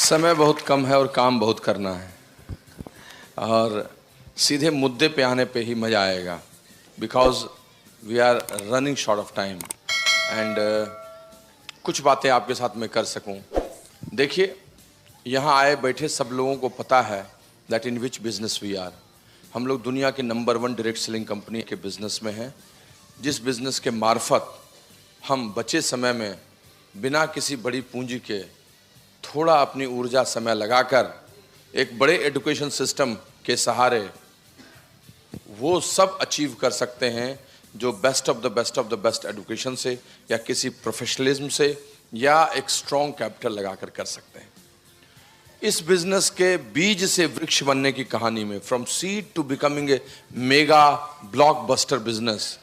समय बहुत कम है और काम बहुत करना है, और सीधे मुद्दे पे आने पे ही मज़ा आएगा, because we are running short of time and कुछ बातें आपके साथ मैं कर सकूं। देखिए, यहाँ आए बैठे सब लोगों को पता है that in which business we are. हम लोग दुनिया के नंबर 1 डायरेक्ट सेलिंग कंपनी के बिजनेस में हैं, जिस बिजनेस के मार्फत हम बचे समय में बिना किसी बड़ी पूंजी के थोड़ा अपनी ऊर्जा समय लगाकर एक बड़े एजुकेशन सिस्टम के सहारे वो सब अचीव कर सकते हैं जो best of the best education से या किसी प्रोफेशनलिज्म से या एक स्ट्रॉन्ग कैपिटल लगाकर कर सकते हैं। इस बिजनेस के बीज से वृक्ष बनने की कहानी में, from seed to becoming a mega blockbuster business,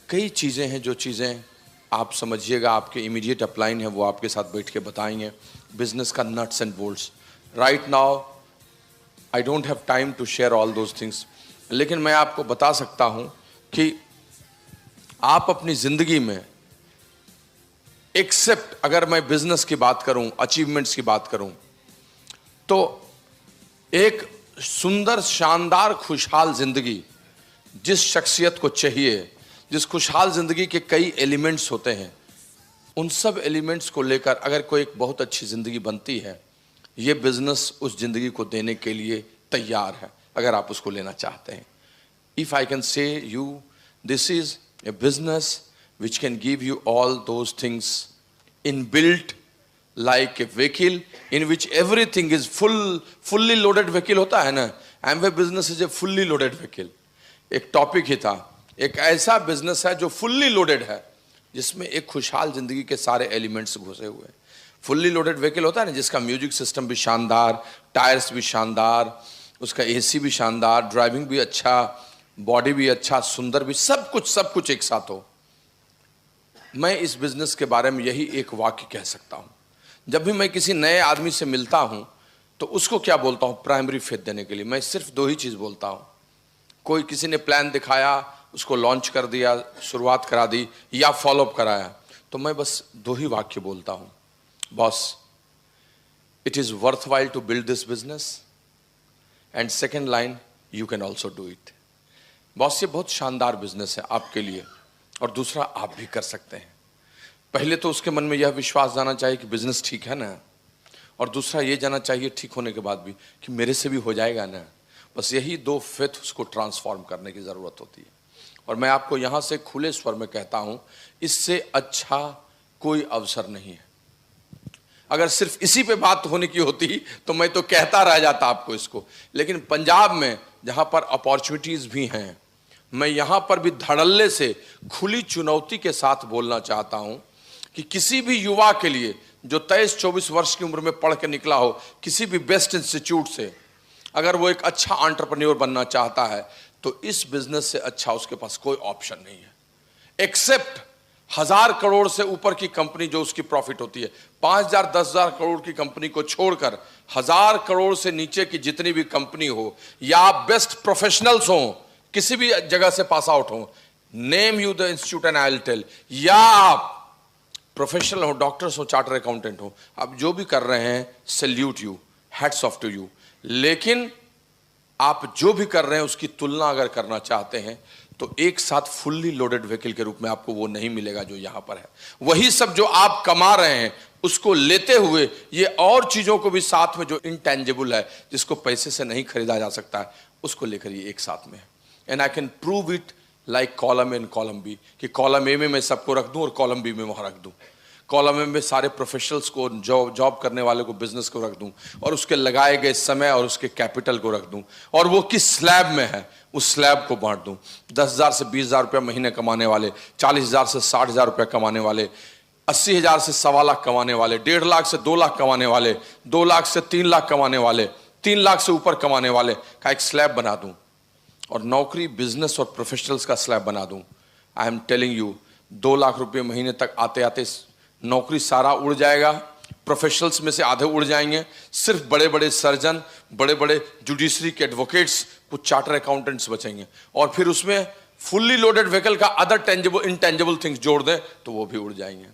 कई चीज़ें हैं जो चीज़ें आप समझिएगा, आपके इमीडिएट अपलाइन है वो आपके साथ बैठ के बताएंगे। बिजनेस का nuts and bolts. Right now I don't have time to share all those things, लेकिन मैं आपको बता सकता हूं कि आप अपनी जिंदगी में एक्सेप्ट, अगर मैं बिजनेस की बात करूं, अचीवमेंट्स की बात करूं, तो एक सुंदर शानदार खुशहाल जिंदगी जिस शख्सियत को चाहिए, जिस खुशहाल जिंदगी के कई एलिमेंट्स होते हैं, उन सब एलिमेंट्स को लेकर अगर कोई एक बहुत अच्छी जिंदगी बनती है, ये बिजनेस उस जिंदगी को देने के लिए तैयार है, अगर आप उसको लेना चाहते हैं। If I can say you, this is a business which can give you all those things inbuilt, like a vehicle in which everything is fully loaded vehicle होता है ना। Amway business is a fully loaded vehicle। एक topic ही था, एक ऐसा business है जो fully loaded है, जिसमें एक खुशहाल जिंदगी के सारे एलिमेंट्स घुसे हुए हैं। फुल्ली लोडेड व्हीकल होता है ना, जिसका म्यूजिक सिस्टम भी शानदार, टायर्स भी शानदार, उसका एसी भी शानदार, ड्राइविंग भी अच्छा, बॉडी भी अच्छा, सुंदर भी, सब कुछ एक साथ हो। मैं इस बिजनेस के बारे में यही एक वाक्य कह सकता हूँ। जब भी मैं किसी नए आदमी से मिलता हूँ तो उसको क्या बोलता हूँ, प्राइमरी फेथ देने के लिए मैं सिर्फ 2 ही चीज़ बोलता हूँ। कोई किसी ने प्लान दिखाया, उसको लॉन्च कर दिया, शुरुआत करा दी या फॉलोअप कराया, तो मैं बस 2 ही वाक्य बोलता हूँ, boss it is worthwhile to build this business, and second line, you can also do it. Boss ये बहुत शानदार बिजनेस है आपके लिए, और दूसरा आप भी कर सकते हैं। पहले तो उसके मन में यह विश्वास जाना चाहिए कि बिजनेस ठीक है ना, और दूसरा ये जाना चाहिए ठीक होने के बाद भी कि मेरे से भी हो जाएगा ना। बस यही 2 फेथ उसको ट्रांसफॉर्म करने की ज़रूरत होती है। और मैं आपको यहाँ से खुले स्वर में कहता हूँ, इससे अच्छा कोई अवसर नहीं है। अगर सिर्फ इसी पे बात होने की होती तो मैं तो कहता रह जाता आपको इसको, लेकिन पंजाब में जहाँ पर अपॉर्चुनिटीज़ भी हैं, मैं यहाँ पर भी धड़ल्ले से खुली चुनौती के साथ बोलना चाहता हूँ कि किसी भी युवा के लिए जो 23-24 वर्ष की उम्र में पढ़ के निकला हो किसी भी बेस्ट इंस्टीट्यूट से, अगर वो एक अच्छा एंटरप्रेन्योर बनना चाहता है, तो इस बिजनेस से अच्छा उसके पास कोई ऑप्शन नहीं है, एक्सेप्ट 1000 करोड़ से ऊपर की कंपनी जो उसकी प्रॉफिट होती है। 5000 10,000 करोड़ की कंपनी को छोड़कर 1000 करोड़ से नीचे की जितनी भी कंपनी हो, या आप बेस्ट प्रोफेशनल्स हो, किसी भी जगह से पास आउट हो, name you the institute and I will tell, या आप प्रोफेशनल हो, डॉक्टर्स हो, चार्टर अकाउंटेंट हो, आप जो भी कर रहे हैं, salute you, hats off to you. लेकिन आप जो भी कर रहे हैं उसकी तुलना अगर करना चाहते हैं तो एक साथ फुल्ली लोडेड व्हीकल के रूप में आपको वो नहीं मिलेगा जो यहां पर है। वही सब जो आप कमा रहे हैं उसको लेते हुए ये और चीजों को भी साथ में, जो इनटेंजिबल है, जिसको पैसे से नहीं खरीदा जा सकता है, उसको लेकर ये एक साथ में है। And I can prove it like column A and column B, कि कॉलम ए में मैं सबको रख दूं और कॉलम बी में वहां रख दूं। कॉलम ए में सारे प्रोफेशनल्स को, जॉब करने वाले को, बिजनेस को रख दूं, और उसके लगाए गए समय और उसके कैपिटल को रख दूं, और वो किस स्लैब में है उस स्लैब को बांट दूं। 10,000 से 20,000 रुपया महीने कमाने वाले, 40,000 से 60,000 रुपया कमाने वाले, 80,000 से 1.25 लाख कमाने वाले, 1.5 लाख से 2 लाख कमाने वाले, 2 लाख से 3 लाख कमाने वाले, 3 लाख से ऊपर कमाने वाले का एक स्लैब बना दूं, और नौकरी, बिजनेस और प्रोफेशनल्स का स्लैब बना दूं। आई एम टेलिंग यू, 2 लाख रुपये महीने तक आते आते नौकरी सारा उड़ जाएगा, प्रोफेशनल्स में से आधे उड़ जाएंगे, सिर्फ बड़े बड़े सर्जन, बड़े बड़े जुडिशरी के एडवोकेट्स, कुछ चार्टर अकाउंटेंट्स बचेंगे, और फिर उसमें फुल्ली लोडेड व्हीकल का अदर टेंजिबल इनटेंजिबल थिंग्स जोड़ दें तो वो भी उड़ जाएंगे।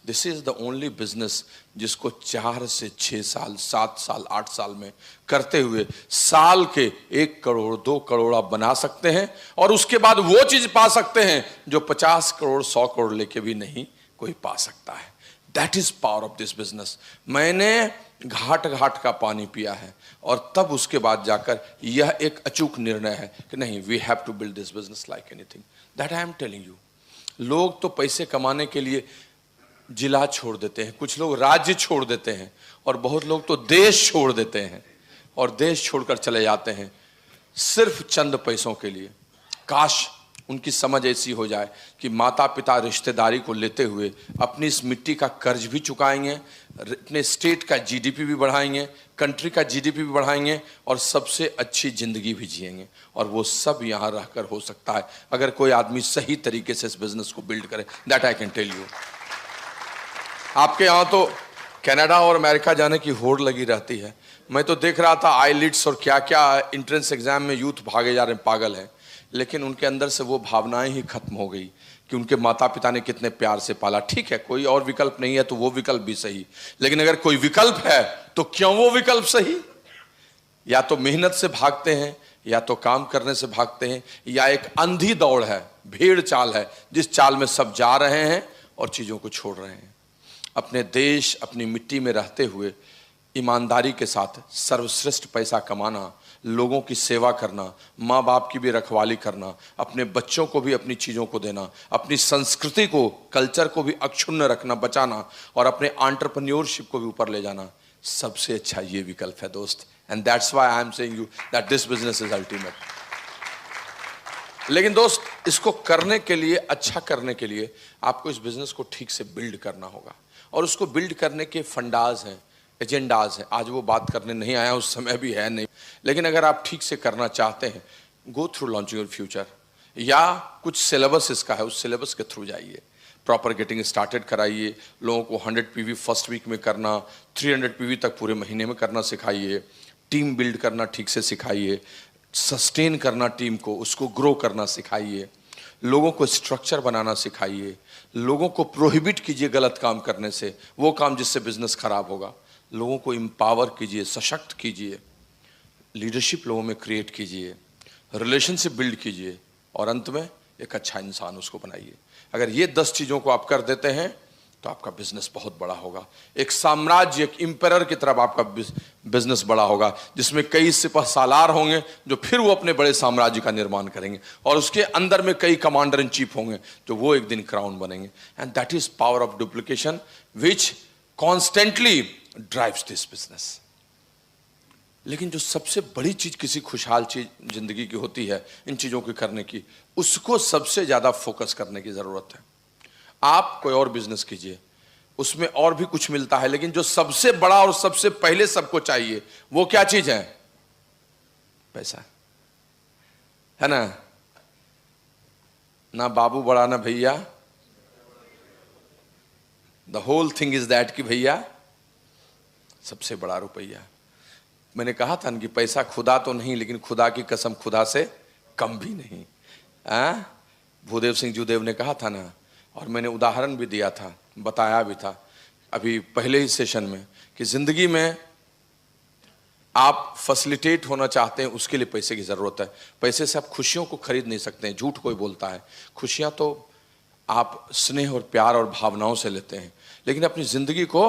This is the only business जिसको 4 से 6 साल, 7 साल, 8 साल में करते हुए साल के 1 करोड़ 2 करोड़ आप बना सकते हैं, और उसके बाद वो चीज पा सकते हैं जो 50 करोड़ 100 करोड़ लेके भी नहीं कोई पा सकता है। That is power of this business. मैंने घाट घाट का पानी पिया है, और तब उसके बाद जाकर यह एक अचूक निर्णय है कि नहीं, we have to build this business like anything that I am telling you. लोग तो पैसे कमाने के लिए जिला छोड़ देते हैं, कुछ लोग राज्य छोड़ देते हैं, और बहुत लोग तो देश छोड़ देते हैं, और देश छोड़कर चले जाते हैं सिर्फ चंद पैसों के लिए। काश उनकी समझ ऐसी हो जाए कि माता पिता रिश्तेदारी को लेते हुए अपनी इस मिट्टी का कर्ज भी चुकाएंगे, अपने स्टेट का जीडीपी भी बढ़ाएंगे, कंट्री का जीडीपी भी बढ़ाएंगे, और सबसे अच्छी जिंदगी भी जिएंगे। और वो सब यहाँ रहकर हो सकता है अगर कोई आदमी सही तरीके से इस बिजनेस को बिल्ड करे। That I can tell you. आपके यहाँ तो कनाडा और अमेरिका जाने की होड़ लगी रहती है। मैं तो देख रहा था आईलिट्स और क्या क्या एंट्रेंस एग्जाम में यूथ भागे जा रहे हैं, पागल हैं, लेकिन उनके अंदर से वो भावनाएं ही खत्म हो गई कि उनके माता पिता ने कितने प्यार से पाला। ठीक है, कोई और विकल्प नहीं है तो वो विकल्प भी सही, लेकिन अगर कोई विकल्प है तो क्यों वो विकल्प सही? या तो मेहनत से भागते हैं, या तो काम करने से भागते हैं, या एक अंधी दौड़ है, भेड़ चाल है, जिस चाल में सब जा रहे हैं और चीजों को छोड़ रहे हैं। अपने देश, अपनी मिट्टी में रहते हुए ईमानदारी के साथ सर्वश्रेष्ठ पैसा कमाना, लोगों की सेवा करना, माँ बाप की भी रखवाली करना, अपने बच्चों को भी अपनी चीज़ों को देना, अपनी संस्कृति को, कल्चर को भी अक्षुण्ण रखना, बचाना, और अपने एंटरप्रेन्योरशिप को भी ऊपर ले जाना, सबसे अच्छा ये विकल्प है दोस्त। And that's why I am saying you that this business is ultimate. लेकिन दोस्त, इसको करने के लिए, अच्छा करने के लिए आपको इस बिजनेस को ठीक से बिल्ड करना होगा, और उसको बिल्ड करने के फंडाज हैं, एजेंडाज हैं। आज वो बात करने नहीं आया, उस समय भी है नहीं, लेकिन अगर आप ठीक से करना चाहते हैं, go through launching your future, या कुछ सिलेबस इसका है, उस सिलेबस के थ्रू जाइए, प्रॉपर गेटिंग स्टार्टेड कराइए, लोगों को 100 पीवी फर्स्ट वीक में करना, 300 पीवी तक पूरे महीने में करना सिखाइए, टीम बिल्ड करना ठीक से सिखाइए, सस्टेन करना टीम को, उसको ग्रो करना सिखाइए, लोगों को स्ट्रक्चर बनाना सिखाइए, लोगों को प्रोहिबिट कीजिए गलत काम करने से, वो काम जिससे बिजनेस खराब होगा, लोगों को एम्पावर कीजिए, सशक्त कीजिए, लीडरशिप लोगों में क्रिएट कीजिए, रिलेशनशिप बिल्ड कीजिए, और अंत में एक अच्छा इंसान उसको बनाइए। अगर ये 10 चीज़ों को आप कर देते हैं तो आपका बिजनेस बहुत बड़ा होगा, एक साम्राज्य, एक इम्पेरर की तरफ आपका बिजनेस बड़ा होगा, जिसमें कई सिपह सालार होंगे जो फिर वो अपने बड़े साम्राज्य का निर्माण करेंगे, और उसके अंदर में कई कमांडर इन चीफ होंगे जो वो एक दिन क्राउन बनेंगे। And that is power of duplication which constantly drives this business. लेकिन जो सबसे बड़ी चीज किसी खुशहाल चीज जिंदगी की होती है, इन चीजों के करने की, उसको सबसे ज्यादा फोकस करने की जरूरत है। आप कोई और बिजनेस कीजिए, उसमें और भी कुछ मिलता है, लेकिन जो सबसे बड़ा और सबसे पहले सबको चाहिए वो क्या चीज है? पैसा, है ना? ना बाबू बड़ा ना भैया, the whole thing is that कि भैया सबसे बड़ा रुपया। मैंने कहा था कि पैसा खुदा तो नहीं, लेकिन खुदा की कसम खुदा से कम भी नहीं। भूदेव सिंह जूदेव ने कहा था ना, और मैंने उदाहरण भी दिया था, बताया भी था अभी पहले ही सेशन में, कि जिंदगी में आप फैसिलिटेट होना चाहते हैं, उसके लिए पैसे की जरूरत है। पैसे से आप खुशियों को खरीद नहीं सकते हैं, झूठ कोई बोलता है। खुशियां तो आप स्नेह और प्यार और भावनाओं से लेते हैं, लेकिन अपनी जिंदगी को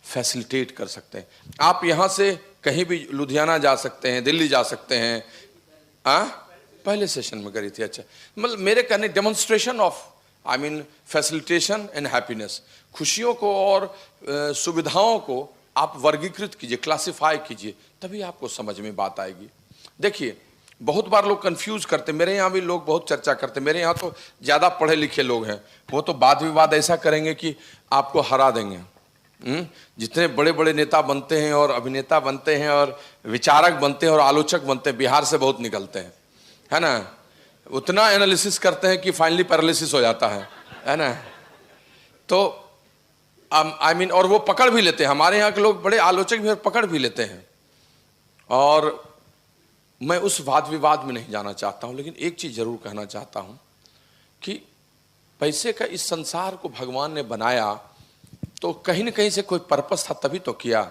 फैसिलिटेट कर सकते हैं। आप यहां से कहीं भी लुधियाना जा सकते हैं, दिल्ली जा सकते हैं। पहले सेशन में करी थी। अच्छा, मतलब मेरे कहने demonstration of facilitation and happiness, खुशियों को और सुविधाओं को आप वर्गीकृत कीजिए, क्लासिफाई कीजिए, तभी आपको समझ में बात आएगी। देखिए, बहुत बार लोग कंफ्यूज करते, मेरे यहाँ भी लोग बहुत चर्चा करते, मेरे यहाँ तो ज़्यादा पढ़े लिखे लोग हैं, वो तो वाद विवाद ऐसा करेंगे कि आपको हरा देंगे। जितने बड़े बड़े नेता बनते हैं और अभिनेता बनते हैं और विचारक बनते हैं और आलोचक बनते हैं, बिहार से बहुत निकलते हैं, है ना? उतना एनालिसिस करते हैं कि फाइनली पैरालिसिस हो जाता है ना? तो और वो पकड़ भी लेते हैं। हमारे यहाँ के लोग बड़े आलोचक भी और पकड़ भी लेते हैं, और मैं उस वाद विवाद में नहीं जाना चाहता हूं, लेकिन एक चीज जरूर कहना चाहता हूं कि पैसे का इस संसार को भगवान ने बनाया तो कहीं ना कहीं से कोई पर्पस था तभी तो किया।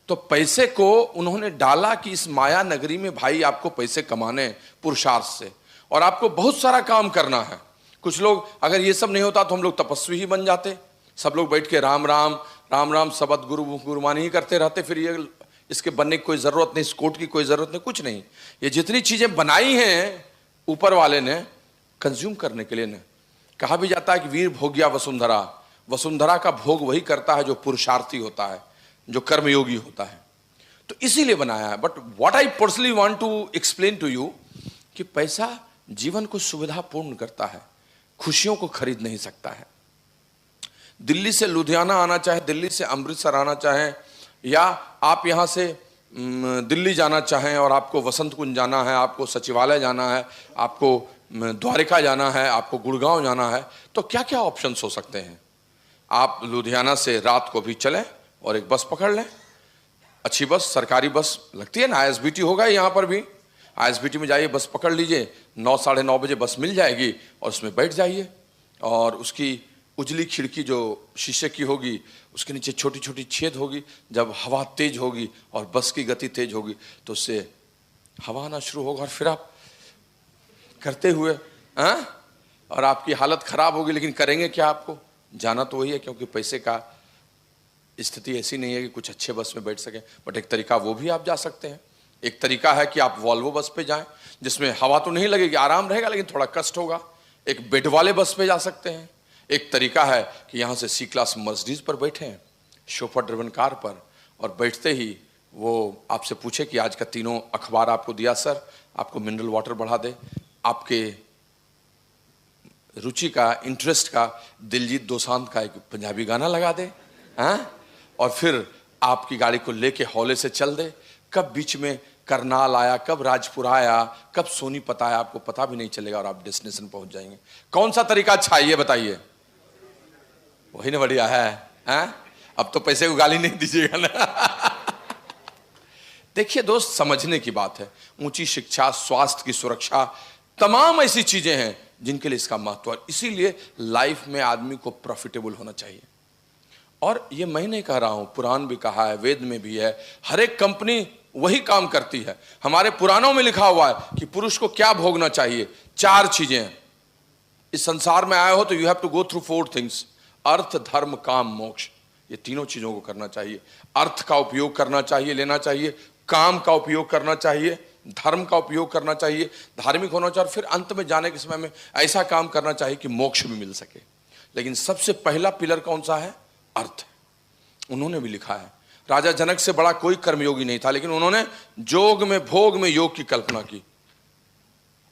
तो पैसे को उन्होंने डाला कि इस माया नगरी में भाई आपको पैसे कमाने पुरुषार्थ से, और आपको बहुत सारा काम करना है। कुछ लोग, अगर ये सब नहीं होता तो हम लोग तपस्वी ही बन जाते, सब लोग बैठ के राम राम राम राम शब्द गुरु गुरुमानी ही करते रहते। फिर ये इसके बनने की कोई जरूरत नहीं, इस कोट की कोई जरूरत नहीं, कुछ नहीं। ये जितनी चीजें बनाई हैं ऊपर वाले ने कंज्यूम करने के लिए ने। कहा भी जाता है कि वीर भोग्या वसुंधरा, वसुंधरा का भोग वही करता है जो पुरुषार्थी होता है, जो कर्मयोगी होता है। तो इसीलिए बनाया है। But what I personally want to explain to you कि पैसा जीवन को सुविधापूर्ण करता है, खुशियों को खरीद नहीं सकता है। दिल्ली से लुधियाना आना चाहे, दिल्ली से अमृतसर आना चाहे, या आप यहां से दिल्ली जाना चाहें और आपको वसंत कुंज जाना है, आपको सचिवालय जाना है, आपको द्वारिका जाना है, आपको गुड़गांव जाना है, तो क्या क्या ऑप्शंस हो सकते हैं। आप लुधियाना से रात को भी चलें और एक बस पकड़ लें, अच्छी बस, सरकारी बस लगती है ना, ISBT होगा यहाँ पर भी, ISBT में जाइए, बस पकड़ लीजिए, 9 साढ़े 9 बजे बस मिल जाएगी और उसमें बैठ जाइए। और उसकी उजली खिड़की जो शीशे की होगी, उसके नीचे छोटी छोटी छेद होगी। जब हवा तेज होगी और बस की गति तेज होगी तो उससे हवा आना शुरू होगा, और फिर आप करते हुए और आपकी हालत खराब होगी, लेकिन करेंगे क्या, आपको जाना तो वही है, क्योंकि पैसे का स्थिति ऐसी नहीं है कि कुछ अच्छे बस में बैठ सकें। बट एक तरीका वो भी आप जा सकते हैं। एक तरीका है कि आप वॉल्वो बस पे जाएं, जिसमें हवा तो नहीं लगेगी, आराम रहेगा, लेकिन थोड़ा कष्ट होगा। एक बेड वाले बस पे जा सकते हैं। एक तरीका है कि यहाँ से C क्लास मर्सिडीज पर बैठें, शोफर ड्रिवन कार पर, और बैठते ही वो आपसे पूछे कि आज का तीनों अखबार आपको दिया सर, आपको मिनरल वाटर बढ़ा दे, आपके रुचि का, इंटरेस्ट का दिलजीत दोसांझ का एक पंजाबी गाना लगा दे, और फिर आपकी गाड़ी को लेके हौले से चल दे। कब बीच में करनाल आया, कब राजपुरा आया, कब सोनीपत आया, आपको पता भी नहीं चलेगा और आप डेस्टिनेशन पहुंच जाएंगे। कौन सा तरीका अच्छा है ये बताइए? वही ना बढ़िया है, अब तो पैसे को गाली नहीं दीजिएगा ना। देखिए दोस्त, समझने की बात है। ऊंची शिक्षा, स्वास्थ्य की सुरक्षा, तमाम ऐसी चीजें हैं जिनके लिए इसका महत्व है। इसीलिए लाइफ में आदमी को प्रॉफिटेबल होना चाहिए। और ये मैं नहीं कह रहा हूं, पुराण भी कहा है, वेद में भी है, हर एक कंपनी वही काम करती है। हमारे पुराणों में लिखा हुआ है कि पुरुष को क्या भोगना चाहिए। 4 चीजें हैं। इस संसार में आए हो तो you have to go through 4 things, artha, dharma, kama, मोक्ष। ये तीनों चीजों को करना चाहिए। अर्थ का उपयोग करना चाहिए, लेना चाहिए, काम का उपयोग करना चाहिए, धर्म का उपयोग करना चाहिए, धार्मिक होना चाहिए, और फिर अंत में जाने के समय में ऐसा काम करना चाहिए कि मोक्ष भी मिल सके। लेकिन सबसे पहला पिलर कौन सा है? अर्थ। उन्होंने भी लिखा है, राजा जनक से बड़ा कोई कर्मयोगी नहीं था, लेकिन उन्होंने जोग में, भोग में योग की कल्पना की।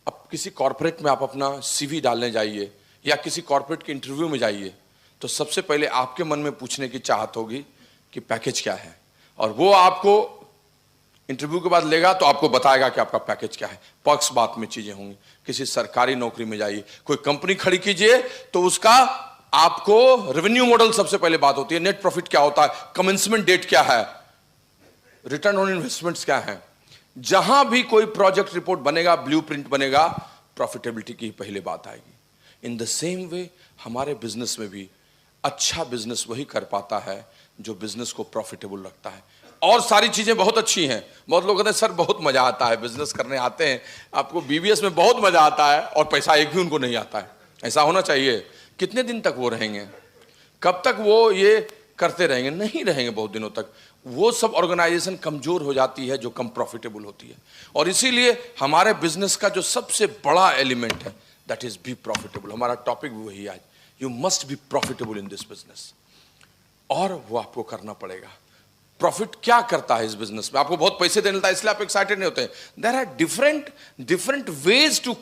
अब किसी कॉर्पोरेट में आप अपना CV डालने जाइए या किसी कॉर्पोरेट के इंटरव्यू में जाइए, तो सबसे पहले आपके मन में पूछने की चाहत होगी कि पैकेज क्या है, और वो आपको इंटरव्यू के बाद लेगा तो आपको बताएगा कि आपका पैकेज क्या है। पक्ष बात में चीजें होंगी। किसी सरकारी नौकरी में जाइए, कोई कंपनी खड़ी कीजिए, तो उसका आपको रेवेन्यू मॉडल सबसे पहले बात होती है। नेट प्रॉफिट क्या होता है, कमेंसमेंट डेट क्या है, रिटर्न ऑन इन्वेस्टमेंट्स क्या है। जहां भी कोई प्रोजेक्ट रिपोर्ट बनेगा, ब्लूप्रिंट बनेगा, प्रॉफिटेबिलिटी की पहले बात आएगी। इन द सेम वे हमारे बिजनेस में भी अच्छा बिजनेस वही कर पाता है जो बिजनेस को प्रॉफिटेबल रखता है। और सारी चीजें बहुत अच्छी हैं। बहुत लोग कहते हैं सर बहुत मजा आता है, बिजनेस करने आते हैं, आपको BBS में बहुत मजा आता है, और पैसा एक भी उनको नहीं आता है। ऐसा होना चाहिए। कितने दिन तक वो रहेंगे? कब तक वो ये करते रहेंगे? नहीं रहेंगे बहुत दिनों तक। वो सब ऑर्गेनाइजेशन कमजोर हो जाती है जो कम प्रॉफिटेबल होती है। और इसीलिए हमारे बिजनेस का जो सबसे बड़ा एलिमेंट है, दैट इज बी प्रॉफिटेबल। हमारा टॉपिक भी वही आज, you must be profitable in this business. और वो आपको करना पड़ेगा। प्रॉफिट क्या करता है इस बिजनेस में? आपको बहुत पैसे देने लगता है इसलिए आप एक्साइटेड नहीं होते। There are different ways to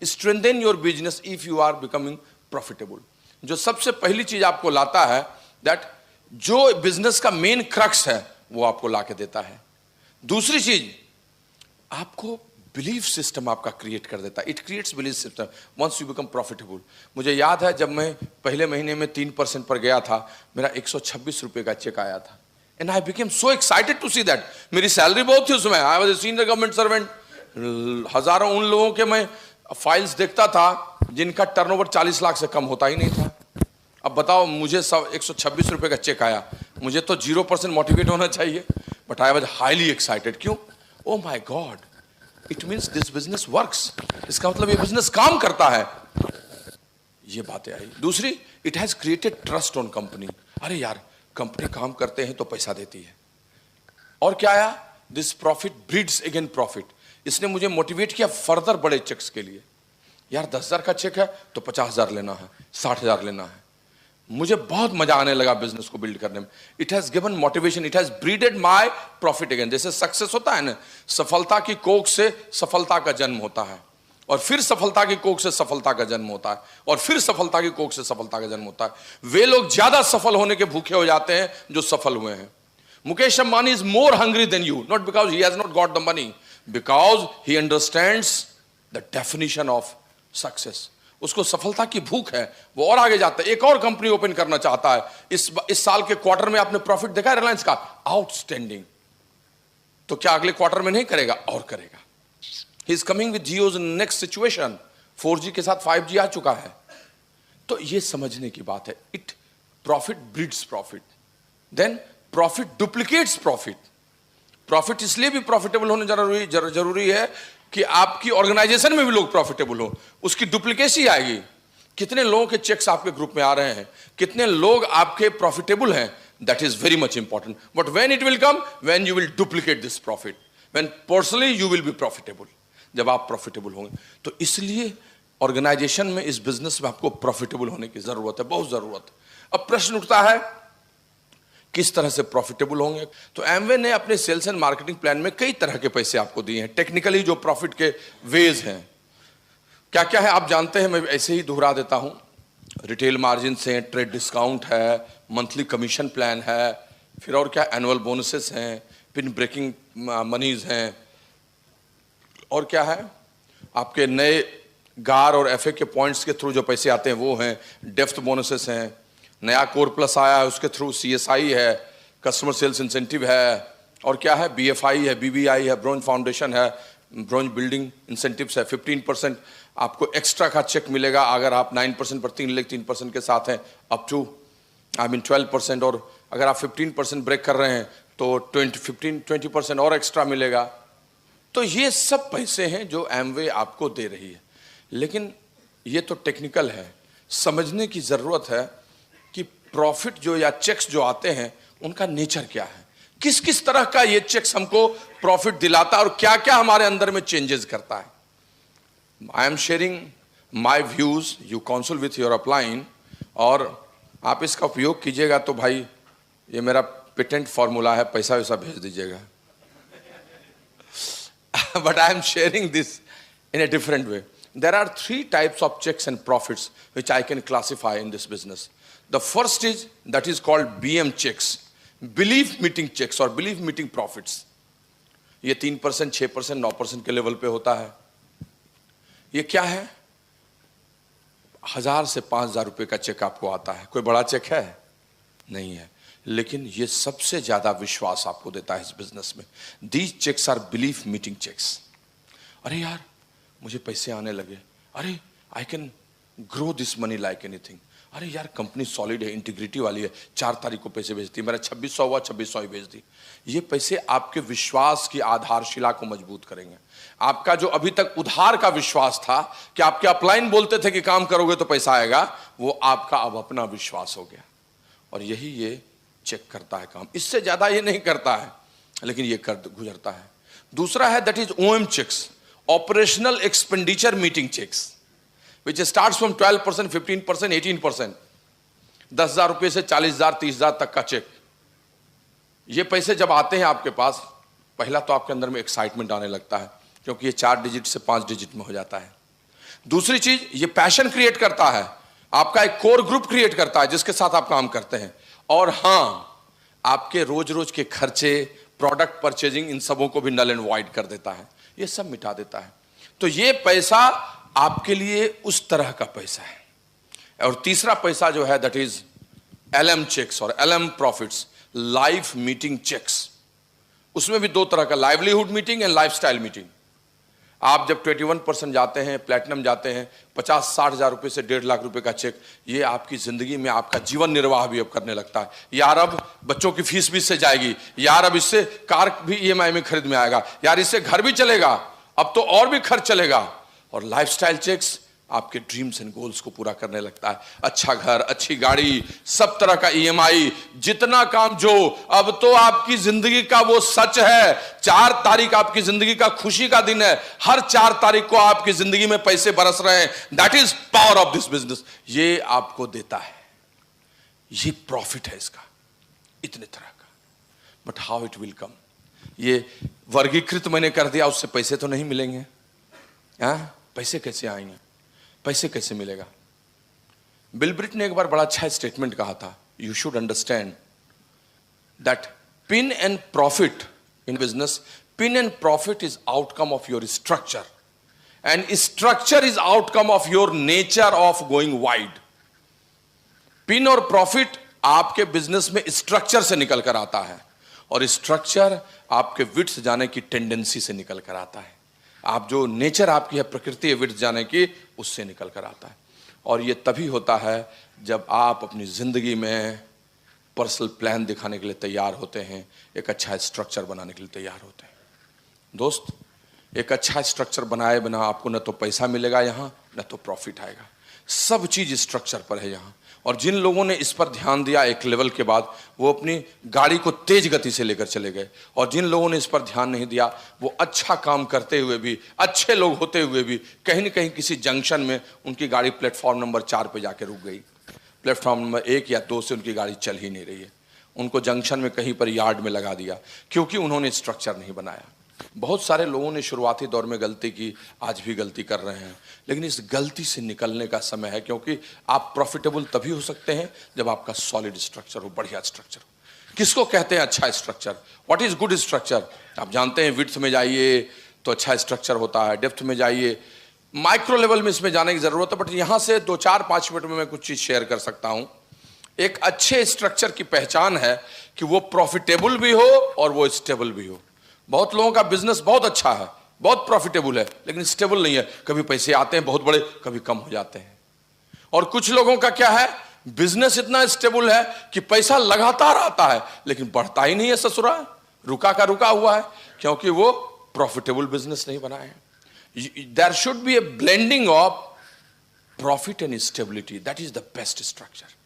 strengthen your business if you are becoming profitable. जो सबसे पहली चीज आपको लाता है, दैट जो बिजनेस का मेन क्रक्स है वो आपको लाके देता है। दूसरी चीज, आपको बिलीफ सिस्टम आपका क्रिएट कर देता है। It creates belief system once you become profitable. मुझे याद है जब मैं पहले महीने में 3% पर गया था, मेरा 126 रुपए का चेक आया था। And I became so excited to see that. मेरी सैलरी बहुत थी उसमें, I was a senior government servant। हजारों उन लोगों के मैं फाइल्स देखता था जिनका टर्नओवर 40 लाख से कम होता ही नहीं था। अब बताओ, मुझे 126 रुपए का चेक आया, मुझे तो 0% मोटिवेट होना चाहिए, but I was highly excited. क्यों? Oh my god, it means this business works. इसका मतलब ये बिजनेस काम करता है। ये बातें आई। दूसरी, it has created trust on company. अरे यार, कंपनी काम करते हैं तो पैसा देती है। और क्या आया? This profit breeds again profit. इसने मुझे मोटिवेट किया फर्दर बड़े चेक्स के लिए। यार 10,000 का चेक है तो 50,000 लेना है, 60,000 लेना है। मुझे बहुत मजा आने लगा बिजनेस को बिल्ड करने में। It has given motivation, it has braided my profit again. जैसे सक्सेस होता है ना, सफलता की कोख से सफलता का जन्म होता है, और फिर सफलता की कोख से सफलता का जन्म होता है, और फिर सफलता की कोख से सफलता का जन्म होता है। वे लोग ज्यादा सफल होने के भूखे हो जाते हैं जो सफल हुए हैं। Mukesh Ambani is more hungry than you, not because he has not got the money, because he understands the definition of success. उसको सफलता की भूख है, वो और आगे जाता है, एक और कंपनी ओपन करना चाहता है। इस साल के क्वार्टर में आपने प्रॉफिट देखा है रिलायंस का, आउटस्टैंडिंग। तो क्या अगले क्वार्टर में नहीं करेगा? और करेगा। ही इज कमिंग विद जियो's नेक्स्ट सिचुएशन। 4G के साथ 5G आ चुका है। तो ये समझने की बात है। It profit breeds profit, then profit duplicates profit. Profit इसलिए भी प्रॉफिटेबल होने जरूरी है कि आपकी ऑर्गेनाइजेशन में भी लोग प्रॉफिटेबल हो, उसकी डुप्लीकेसी आएगी। कितने लोगों के चेक्स आपके ग्रुप में आ रहे हैं, कितने लोग आपके प्रॉफिटेबल हैं, that is very much important. But when it will come, when you will duplicate this profit, when personally you will be profitable, जब आप प्रॉफिटेबल होंगे। तो इसलिए ऑर्गेनाइजेशन में, इस बिजनेस में आपको प्रॉफिटेबल होने की जरूरत है, बहुत जरूरत है। अब प्रश्न उठता है किस तरह से प्रॉफिटेबल होंगे। तो एमवे ने अपने सेल्स एंड मार्केटिंग प्लान में कई तरह के पैसे आपको दिए हैं, टेक्निकली जो प्रॉफिट के वेज हैं। क्या क्या है आप जानते हैं, मैं ऐसे ही दोहरा देता हूं। रिटेल मार्जिन से, ट्रेड डिस्काउंट है, मंथली कमीशन प्लान है, फिर और क्या, एनुअल बोनसेस हैं, पिन ब्रेकिंग मनीज हैं, और क्या है, आपके नए गार और एफए के पॉइंट्स के थ्रू जो पैसे आते हैं वो हैं, डेप्थ बोनसेस हैं, नया कोर प्लस आया है उसके थ्रू CSI है, कस्टमर सेल्स इंसेंटिव है, और क्या है, BFI है, BBI है, ब्रोंज फाउंडेशन है, ब्रोंज बिल्डिंग इंसेंटिव्स है। 15% आपको एक्स्ट्रा का चेक मिलेगा अगर आप 9% पर 3% के साथ हैं, अप टू 12%। और अगर आप 15% ब्रेक कर रहे हैं तो 20% और एक्स्ट्रा मिलेगा। तो ये सब पैसे हैं जो एमवे आपको दे रही है। लेकिन ये तो टेक्निकल है, समझने की जरूरत है कि प्रॉफिट जो या चेक्स जो आते हैं उनका नेचर क्या है, किस किस तरह का ये चेक्स हमको प्रॉफिट दिलाता है और क्या क्या हमारे अंदर में चेंजेस करता है। I am sharing my views, you council with your upline, और आप इसका उपयोग कीजिएगा। तो भाई ये मेरा पेटेंट फॉर्मूला है, पैसा वैसा भेज दीजिएगा। But I am sharing this in a different way. There are 3 types of checks and profits which I can classify in this business. The first is that is called BM checks, belief meeting checks or belief meeting profits. ये 3%, 6%, 9% के level पे होता है। ये क्या है? 1000 से 5000 रुपए का चेक आपको आता है। कोई बड़ा चेक है? नहीं है, लेकिन ये सबसे ज्यादा विश्वास आपको देता है इस बिजनेस में। These checks are belief meeting checks. अरे यार मुझे पैसे आने लगे, अरे I can grow this money like anything. अरे यार कंपनी सॉलिड है, इंटीग्रिटी वाली है, 4 तारीख को पैसे भेजती है, मेरा 2600 हुआ, 2600 ही भेज दी। ये पैसे आपके विश्वास की आधारशिला को मजबूत करेंगे। आपका जो अभी तक उधार का विश्वास था कि आपके अपलाइन बोलते थे कि काम करोगे तो पैसा आएगा, वो आपका अब अपना विश्वास हो गया। और यही ये चेक करता है काम, इससे ज्यादा ये नहीं करता है, लेकिन ये कर गुजरता है। दूसरा है that is OM checks, operational expenditure meeting checks, which starts from 12%, 15%, 18%, 10,000 रुपए से 40,000, 30,000 तक का चेक। ये पैसे जब आते हैं आपके पास, पहला तो आपके अंदर में एक्साइटमेंट आने लगता है, क्योंकि ये 4 डिजिट से 5 डिजिट में हो जाता है। दूसरी चीज, ये पैशन क्रिएट करता है, आपका एक कोर ग्रुप क्रिएट करता है जिसके साथ आप काम करते हैं। और हां, आपके रोज रोज के खर्चे, प्रोडक्ट परचेजिंग, इन सबों को भी नल एंड वॉइड कर देता है, ये सब मिटा देता है। तो ये पैसा आपके लिए उस तरह का पैसा है। और तीसरा पैसा जो है दैट इज LM चेक्स और LM profits, life meeting checks. उसमें भी 2 तरह का, livelihood meeting and lifestyle meeting. आप जब 21% जाते हैं, प्लैटिनम जाते हैं, 50-60 हज़ार रुपये से 1.5 लाख रुपए का चेक, ये आपकी ज़िंदगी में आपका जीवन निर्वाह भी अब करने लगता है। यार अब बच्चों की फीस भी इससे जाएगी, यार अब इससे कार भी ईएमआई में खरीद में आएगा, यार इससे घर भी चलेगा, अब तो और भी खर्च चलेगा। और लाइफस्टाइल चेक्स आपके ड्रीम्स एंड गोल्स को पूरा करने लगता है। अच्छा घर, अच्छी गाड़ी, सब तरह का ईएमआई, जितना काम जो, अब तो आपकी जिंदगी का वो सच है। 4 तारीख आपकी जिंदगी का खुशी का दिन है, हर 4 तारीख को आपकी जिंदगी में पैसे बरस रहे हैं। That is power of this business. ये आपको देता है, ये प्रॉफिट है इसका, इतने तरह का। But how it will come, ये वर्गीकृत मैंने कर दिया, उससे पैसे तो नहीं मिलेंगे। पैसे कैसे आएंगे, पैसे कैसे मिलेगा? बिल ब्रिट ने एक बार बड़ा अच्छा स्टेटमेंट कहा था, you should understand that pin and profit in business, pin and profit is outcome of your structure and structure is outcome of your nature of going wide. Pin और profit आपके business में structure से निकल कर आता है, और structure आपके विड्थ जाने की टेंडेंसी से निकल कर आता है। आप जो नेचर आपकी है, प्रकृति है विड्थ जाने की, उससे निकल कर आता है। और ये तभी होता है जब आप अपनी जिंदगी में पर्सनल प्लान दिखाने के लिए तैयार होते हैं, एक अच्छा स्ट्रक्चर बनाने के लिए तैयार होते हैं। दोस्त, एक अच्छा स्ट्रक्चर बनाए बिना आपको न तो पैसा मिलेगा यहाँ, न तो प्रॉफिट आएगा। सब चीज स्ट्रक्चर पर है यहाँ। और जिन लोगों ने इस पर ध्यान दिया एक लेवल के बाद, वो अपनी गाड़ी को तेज गति से लेकर चले गए। और जिन लोगों ने इस पर ध्यान नहीं दिया, वो अच्छा काम करते हुए भी, अच्छे लोग होते हुए भी, कहीं न कहीं किसी जंक्शन में उनकी गाड़ी प्लेटफॉर्म नंबर 4 पे जाके रुक गई। प्लेटफॉर्म नंबर 1 या 2 से उनकी गाड़ी चल ही नहीं रही है। उनको जंक्शन में कहीं पर यार्ड में लगा दिया, क्योंकि उन्होंने स्ट्रक्चर नहीं बनाया। बहुत सारे लोगों ने शुरुआती दौर में गलती की, आज भी गलती कर रहे हैं, लेकिन इस गलती से निकलने का समय है। क्योंकि आप प्रॉफिटेबल तभी हो सकते हैं जब आपका सॉलिड स्ट्रक्चर हो, बढ़िया स्ट्रक्चर हो। किसको कहते हैं अच्छा structure? What is good structure? आप जानते हैं, विड्थ में जाइए तो अच्छा स्ट्रक्चर होता है, डेप्थ में जाइए, माइक्रो लेवल में इसमें जाने की जरूरत है। बट यहां से 2-4-5 मिनट में मैं कुछ चीज शेयर कर सकता हूं। एक अच्छे स्ट्रक्चर की पहचान है कि वो प्रॉफिटेबल भी हो और वो स्टेबल भी हो। बहुत लोगों का बिजनेस बहुत अच्छा है, बहुत प्रॉफिटेबल है, लेकिन स्टेबल नहीं है। कभी पैसे आते हैं बहुत बड़े, कभी कम हो जाते हैं। और कुछ लोगों का क्या है, बिजनेस इतना स्टेबल है कि पैसा लगातार आता है, लेकिन बढ़ता ही नहीं है, ससुरा रुका का रुका हुआ है, क्योंकि वो प्रॉफिटेबल बिजनेस नहीं बनाए हैं। There should be a blending of profit and stability, that is the best structure.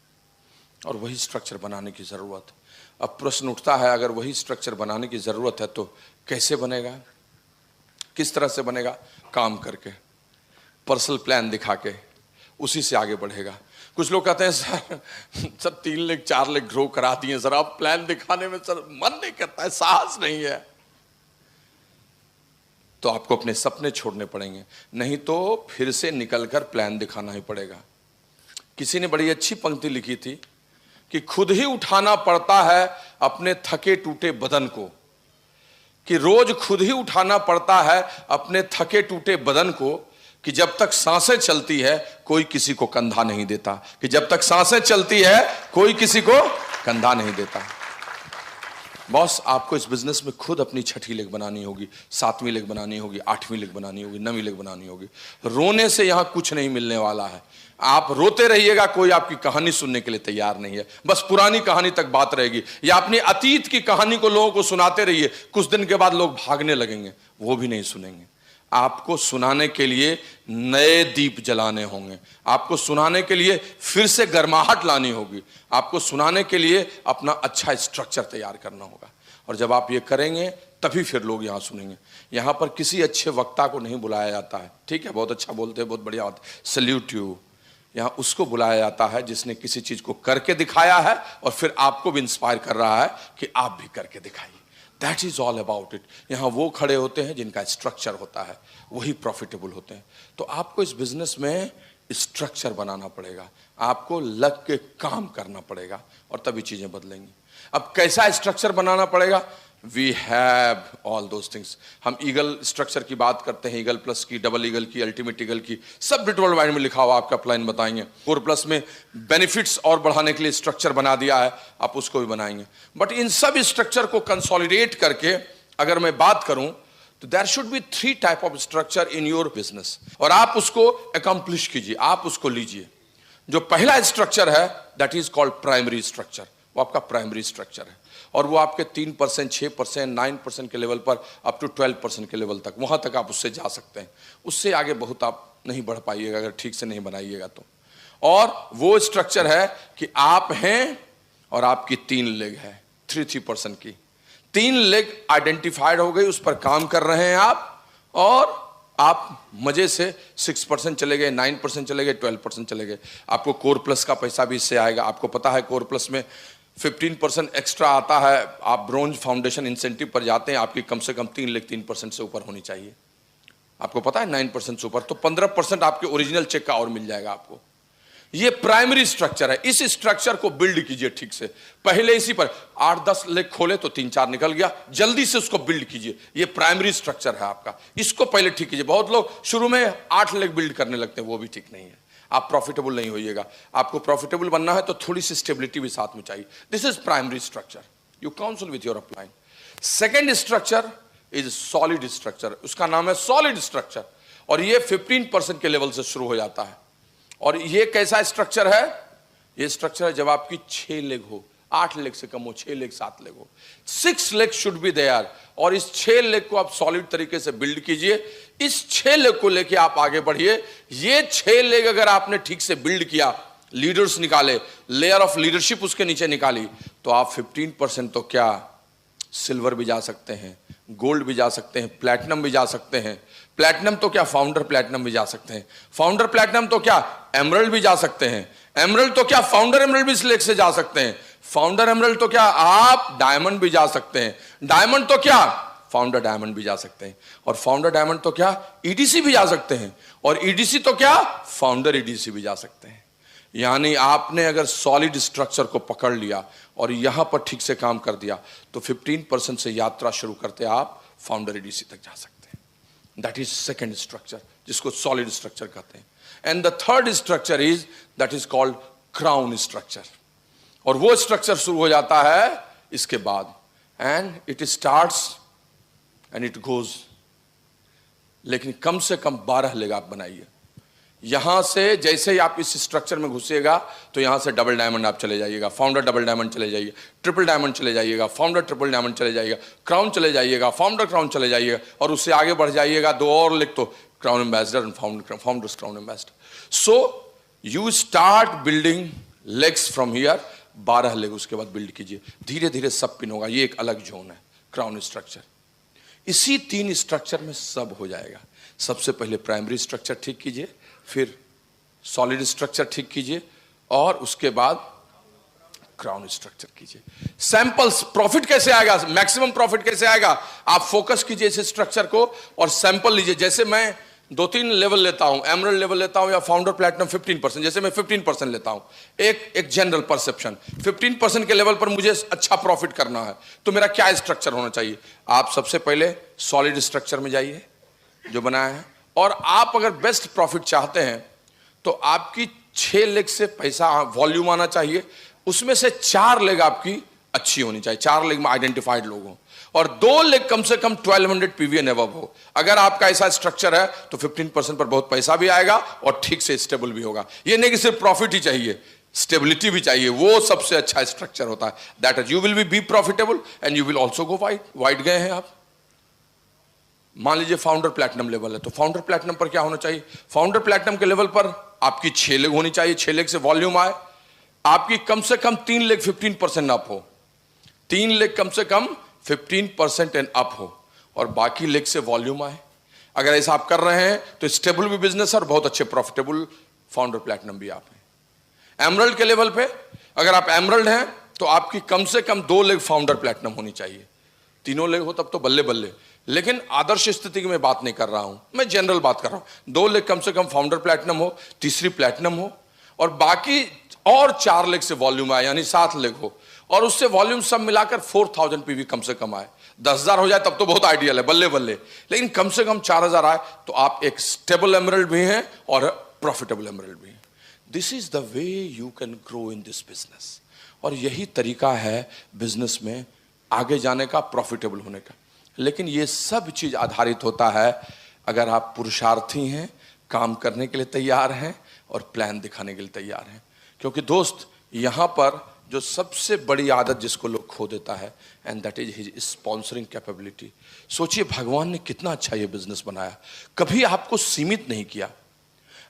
और वही स्ट्रक्चर बनाने की जरूरत है। अब प्रश्न उठता है, अगर वही स्ट्रक्चर बनाने की जरूरत है तो कैसे बनेगा, किस तरह से बनेगा? काम करके, पर्सनल प्लान दिखा के, उसी से आगे बढ़ेगा। कुछ लोग कहते हैं सर 3 लाख 4 लाख ग्रो करा दिए सर, अब प्लान दिखाने में सर मन नहीं करता है, साहस नहीं है। तो आपको अपने सपने छोड़ने पड़ेंगे, नहीं तो फिर से निकलकर प्लान दिखाना ही पड़ेगा। किसी ने बड़ी अच्छी पंक्ति लिखी थी कि खुद ही उठाना पड़ता है अपने थके टूटे बदन को, कि रोज खुद ही उठाना पड़ता है अपने थके टूटे बदन को, कि जब तक सांसें चलती है कोई किसी को कंधा नहीं देता, कि जब तक सांसें चलती है कोई किसी को कंधा नहीं देता। बॉस, आपको इस बिजनेस में खुद अपनी 6ठी लेग बनानी होगी, 7वीं लेग बनानी होगी, 8वीं लेग बनानी होगी, 9वीं लेग बनानी होगी। रोने से यहां कुछ नहीं मिलने वाला है। आप रोते रहिएगा, कोई आपकी कहानी सुनने के लिए तैयार नहीं है। बस पुरानी कहानी तक बात रहेगी, या अपनी अतीत की कहानी को लोगों को सुनाते रहिए, कुछ दिन के बाद लोग भागने लगेंगे, वो भी नहीं सुनेंगे। आपको सुनाने के लिए नए दीप जलाने होंगे, आपको सुनाने के लिए फिर से गर्माहट लानी होगी, आपको सुनाने के लिए अपना अच्छा स्ट्रक्चर तैयार करना होगा। और जब आप ये करेंगे तभी फिर लोग यहाँ सुनेंगे। यहाँ पर किसी अच्छे वक्ता को नहीं बुलाया जाता है, ठीक है, बहुत अच्छा बोलते हैं, बहुत बढ़िया बात, सल्यूट यू। यहाँ उसको बुलाया जाता है जिसने किसी चीज को करके दिखाया है और फिर आपको भी इंस्पायर कर रहा है कि आप भी करके दिखाइए। That is all about it. यहाँ वो खड़े होते हैं जिनका स्ट्रक्चर होता है, वही प्रॉफिटेबल होते हैं। तो आपको इस बिजनेस में स्ट्रक्चर बनाना पड़ेगा, आपको लग के काम करना पड़ेगा, और तभी चीजें बदलेंगी। अब कैसा स्ट्रक्चर बनाना पड़ेगा? We have all those things. हम ईगल स्ट्रक्चर की बात करते हैं, ईगल प्लस की, डबल ईगल की, अल्टीमेट ईगल की, सब ब्रिट वर्ल्ड वाइड में लिखा हुआ, आपका अपलाइन बताएंगे। 4+ में बेनिफिट्स और बढ़ाने के लिए स्ट्रक्चर बना दिया है, आप उसको भी बनाएंगे। बट इन सब स्ट्रक्चर को कंसोलिडेट करके अगर मैं बात करूं तो there should be 3 type of structure in your business, और आप उसको अकम्प्लिश कीजिए, आप उसको लीजिए। जो पहला स्ट्रक्चर है that is called primary structure, वो आपका प्राइमरी स्ट्रक्चर है, और वो आपके 3%, 6%, 9% के लेवल पर अप टू 12% के लेवल तक, वहां तक आप उससे जा सकते हैं। उससे आगे बहुत आप नहीं बढ़ पाइएगा अगर ठीक से नहीं बनाइएगा तो। और वो स्ट्रक्चर है कि आप हैं और आपकी 3 लेग है, 3% की 3 लेग आइडेंटिफाइड हो गई, उस पर काम कर रहे हैं आप, और आप मजे से 6% चले गए, 9% चले गए, 12% चले गए। आपको कोर प्लस का पैसा भी इससे आएगा। आपको पता है कोर प्लस में 15% एक्स्ट्रा आता है। आप ब्रोंज फाउंडेशन इंसेंटिव पर जाते हैं, आपकी कम से कम 3 लेग 3% से ऊपर होनी चाहिए। आपको पता है 9% से ऊपर, तो 15% आपके ओरिजिनल चेक का और मिल जाएगा आपको। ये प्राइमरी स्ट्रक्चर है। इस स्ट्रक्चर को बिल्ड कीजिए ठीक से। पहले इसी पर 8-10 लेग खोले तो 3-4 निकल गया, जल्दी से उसको बिल्ड कीजिए। ये प्राइमरी स्ट्रक्चर है आपका, इसको पहले ठीक कीजिए। बहुत लोग शुरू में 8 लेग बिल्ड करने लगते हैं, वो भी ठीक नहीं है। आप प्रॉफिटेबल नहीं होइएगा। आपको प्रॉफिटेबल बनना है तो थोड़ी सी स्टेबिलिटी भी साथ में चाहिए। This is primary structure, you council with your upline. Second structure is solid structure, उसका नाम है सॉलिड स्ट्रक्चर, और ये 15% के लेवल से शुरू हो जाता है। और ये कैसा स्ट्रक्चर है? ये स्ट्रक्चर है जब आपकी 6 लेग हो, 8 लेग से कम हो, 6 लेग 7 लेग हो, 6 लेग शुड बी देयर। और इस 6 लेग को आप सॉलिड तरीके से बिल्ड कीजिए। इस 6 लेग को लेके आप आगे बढ़िए। ये 6 लेग अगर आपने ठीक से बिल्ड किया, लीडर्स निकाले, लेयर ऑफ लीडरशिप उसके नीचे निकाली, तो आप 15% तो क्या सिल्वर भी जा सकते हैं, गोल्ड भी जा सकते हैं, प्लैटिनम भी जा सकते हैं। प्लैटिनम तो क्या फाउंडर प्लैटिनम भी जा सकते हैं। फाउंडर प्लैटिनम तो क्या एमरल्ड भी जा सकते हैं। एमरल्ड तो क्या फाउंडर एमरल्ड भी इस लेग से जा सकते हैं। फाउंडर एमरल्ड तो क्या आप डायमंड भी जा सकते हैं। डायमंड तो क्या फाउंडर डायमंड भी जा सकते हैं। और फाउंडर डायमंड तो क्या ईडीसी भी जा सकते हैं। और ईडीसी तो क्या फाउंडर ईडीसी भी जा सकते हैं। यानी आपने अगर सॉलिड स्ट्रक्चर को पकड़ लिया और यहां पर ठीक से काम कर दिया तो 15% से यात्रा शुरू करते आप फाउंडर ईडीसी तक जा सकते हैं। दैट इज सेकेंड स्ट्रक्चर, जिसको सॉलिड स्ट्रक्चर कहते हैं। And the third structure is that is called crown structure. और वो स्ट्रक्चर शुरू हो जाता है इसके बाद, and it starts and it goes. लेकिन कम से कम 12 लेग आप बनाइए। यहां से जैसे ही आप इस स्ट्रक्चर में घुसिएगा तो यहां से डबल डायमंड आप चले जाइएगा, फाउंडर डबल डायमंड चले जाइए, ट्रिपल डायमंड चले जाइएगा, फाउंडर ट्रिपल डायमंड चले जाइएगा, क्राउन चले जाइएगा, फाउंडर क्राउन चले जाइएगा, और उससे आगे बढ़ जाइएगा 2 और लिख तो crown ambassador and founders crown ambassador. So you start building legs from here. 12 leg उसके बाद बिल्ड कीजिए, धीरे धीरे सब पिन होगा। ये एक अलग जोन है क्राउन स्ट्रक्चर। इसी 3 स्ट्रक्चर में सब हो जाएगा। सबसे पहले प्राइमरी स्ट्रक्चर ठीक कीजिए, फिर सॉलिड स्ट्रक्चर ठीक कीजिए, और उसके बाद क्राउन स्ट्रक्चर कीजिए। सैंपल्स प्रॉफिट कैसे आएगा, मैक्सिमम प्रॉफिट कैसे आएगा? आप फोकस कीजिए इस स्ट्रक्चर को और सैंपल लीजिए। जैसे मैं 2-3 लेवल लेता हूं, एमरल्ड लेवल लेता हूं या फाउंडर प्लैटिनम 15%, जैसे मैं 15% लेता हूं। एक जनरल परसेप्शन 15% के लेवल पर मुझे अच्छा प्रॉफिट करना है तो मेरा क्या स्ट्रक्चर होना चाहिए? आप सबसे पहले सॉलिड स्ट्रक्चर में जाइए जो बनाया है, और आप अगर बेस्ट प्रॉफिट चाहते हैं तो आपकी 6 लेग से पैसा वॉल्यूम आना चाहिए। उसमें से 4 लेग आपकी अच्छी होनी चाहिए, 4 लेग में आइडेंटिफाइड लोग हों, और 2 लेग कम से कम 1200 पीवी एंड अबव हो। अगर आपका ऐसा स्ट्रक्चर है तो 15% पर बहुत पैसा भी आएगा और ठीक से स्टेबल भी होगा। ये नहीं कि सिर्फ प्रॉफिट ही चाहिए, स्टेबिलिटी भी चाहिए। वो सबसे अच्छा स्ट्रक्चर होता है। That is you will be profitable and you will also go wide. Wide गए हैं आप, मान लीजिए फाउंडर प्लैटिनम लेवल है, तो फाउंडर प्लैटिनम पर क्या होना चाहिए? फाउंडर प्लैटिनम के लेवल पर आपकी 6 लेग होनी चाहिए। 6 लेग से वॉल्यूम आए, आपकी कम से कम 3 लेग 15% अप हो, 3 लेग कम से कम 15% एंड अप हो, और बाकी लेग से वॉल्यूम आए। अगर ऐसा आप कर रहे हैं तो स्टेबल भी बिजनेस है और बहुत अच्छे प्रॉफिटेबल फाउंडर प्लैटिनम भी आप हैं। एमरल्ड के लेवल पे अगर आप एमरल्ड हैं तो आपकी कम से कम 2 लेग फाउंडर प्लैटिनम होनी चाहिए। 3 लेग हो तब तो बल्ले बल्ले। लेकिन आदर्श स्थिति की मैं बात नहीं कर रहा हूं, मैं जनरल बात कर रहा हूं। 2 लेग कम से कम फाउंडर प्लैटिनम हो, तीसरी प्लैटिनम हो, और बाकी और 4 लेग से वॉल्यूम आए, यानी 7 लेग हो, और उससे वॉल्यूम सब मिलाकर 4000 पीवी कम से कम आए। 10,000 हो जाए तब तो बहुत आइडियल है, बल्ले बल्ले। लेकिन कम से कम 4000 आए तो आप एक स्टेबल एमरल्ड भी हैं और प्रॉफिटेबल एमरल्ड भी हैं। This is the way you can grow in this business. और यही तरीका है बिजनेस में आगे जाने का, प्रॉफिटेबल होने का। लेकिन ये सब चीज आधारित होता है अगर आप पुरुषार्थी हैं, काम करने के लिए तैयार हैं और प्लान दिखाने के लिए तैयार हैं। क्योंकि दोस्त, यहां पर जो सबसे बड़ी आदत जिसको लोग खो देता है, and that is his sponsoring capability. सोचिए, भगवान ने कितना अच्छा ये बिजनेस बनाया, कभी आपको सीमित नहीं किया,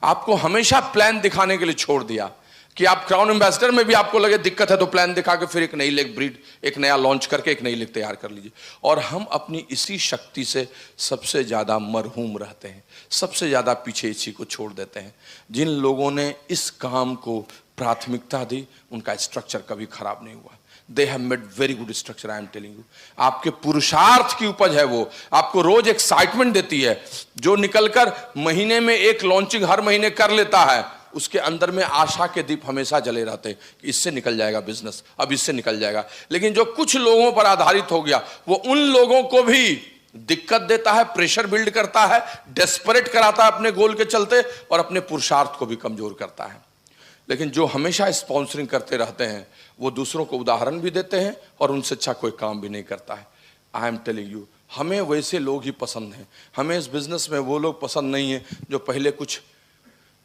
आपको हमेशा प्लान दिखाने के लिए छोड़ दिया कि आप क्राउन एम्बेसडर में भी आपको लगे दिक्कत है तो प्लान दिखा के फिर एक नई लेग ब्रीड, एक नया लॉन्च करके एक नई लेग तैयार कर लीजिए। और हम अपनी इसी शक्ति से सबसे ज्यादा मरहूम रहते हैं, सबसे ज्यादा पीछे इसी को छोड़ देते हैं। जिन लोगों ने इस काम को प्राथमिकता दी, उनका स्ट्रक्चर कभी खराब नहीं हुआ। They have made very good structure, I am telling you. आपके पुरुषार्थ की उपज है वो, आपको रोज एक्साइटमेंट देती है। जो निकलकर महीने में एक लॉन्चिंग हर महीने कर लेता है, उसके अंदर में आशा के दीप हमेशा जले रहते हैं कि इससे निकल जाएगा बिजनेस, अब इससे निकल जाएगा। लेकिन जो कुछ लोगों पर आधारित हो गया, वो उन लोगों को भी दिक्कत देता है, प्रेशर बिल्ड करता है, डेस्परेट कराता है अपने गोल के चलते, और अपने पुरुषार्थ को भी कमजोर करता है। लेकिन जो हमेशा स्पॉन्सरिंग करते रहते हैं, वो दूसरों को उदाहरण भी देते हैं और उनसे अच्छा कोई काम भी नहीं करता है। आई एम टेलिंग यू, हमें वैसे लोग ही पसंद हैं। हमें इस बिजनेस में वो लोग पसंद नहीं है जो पहले कुछ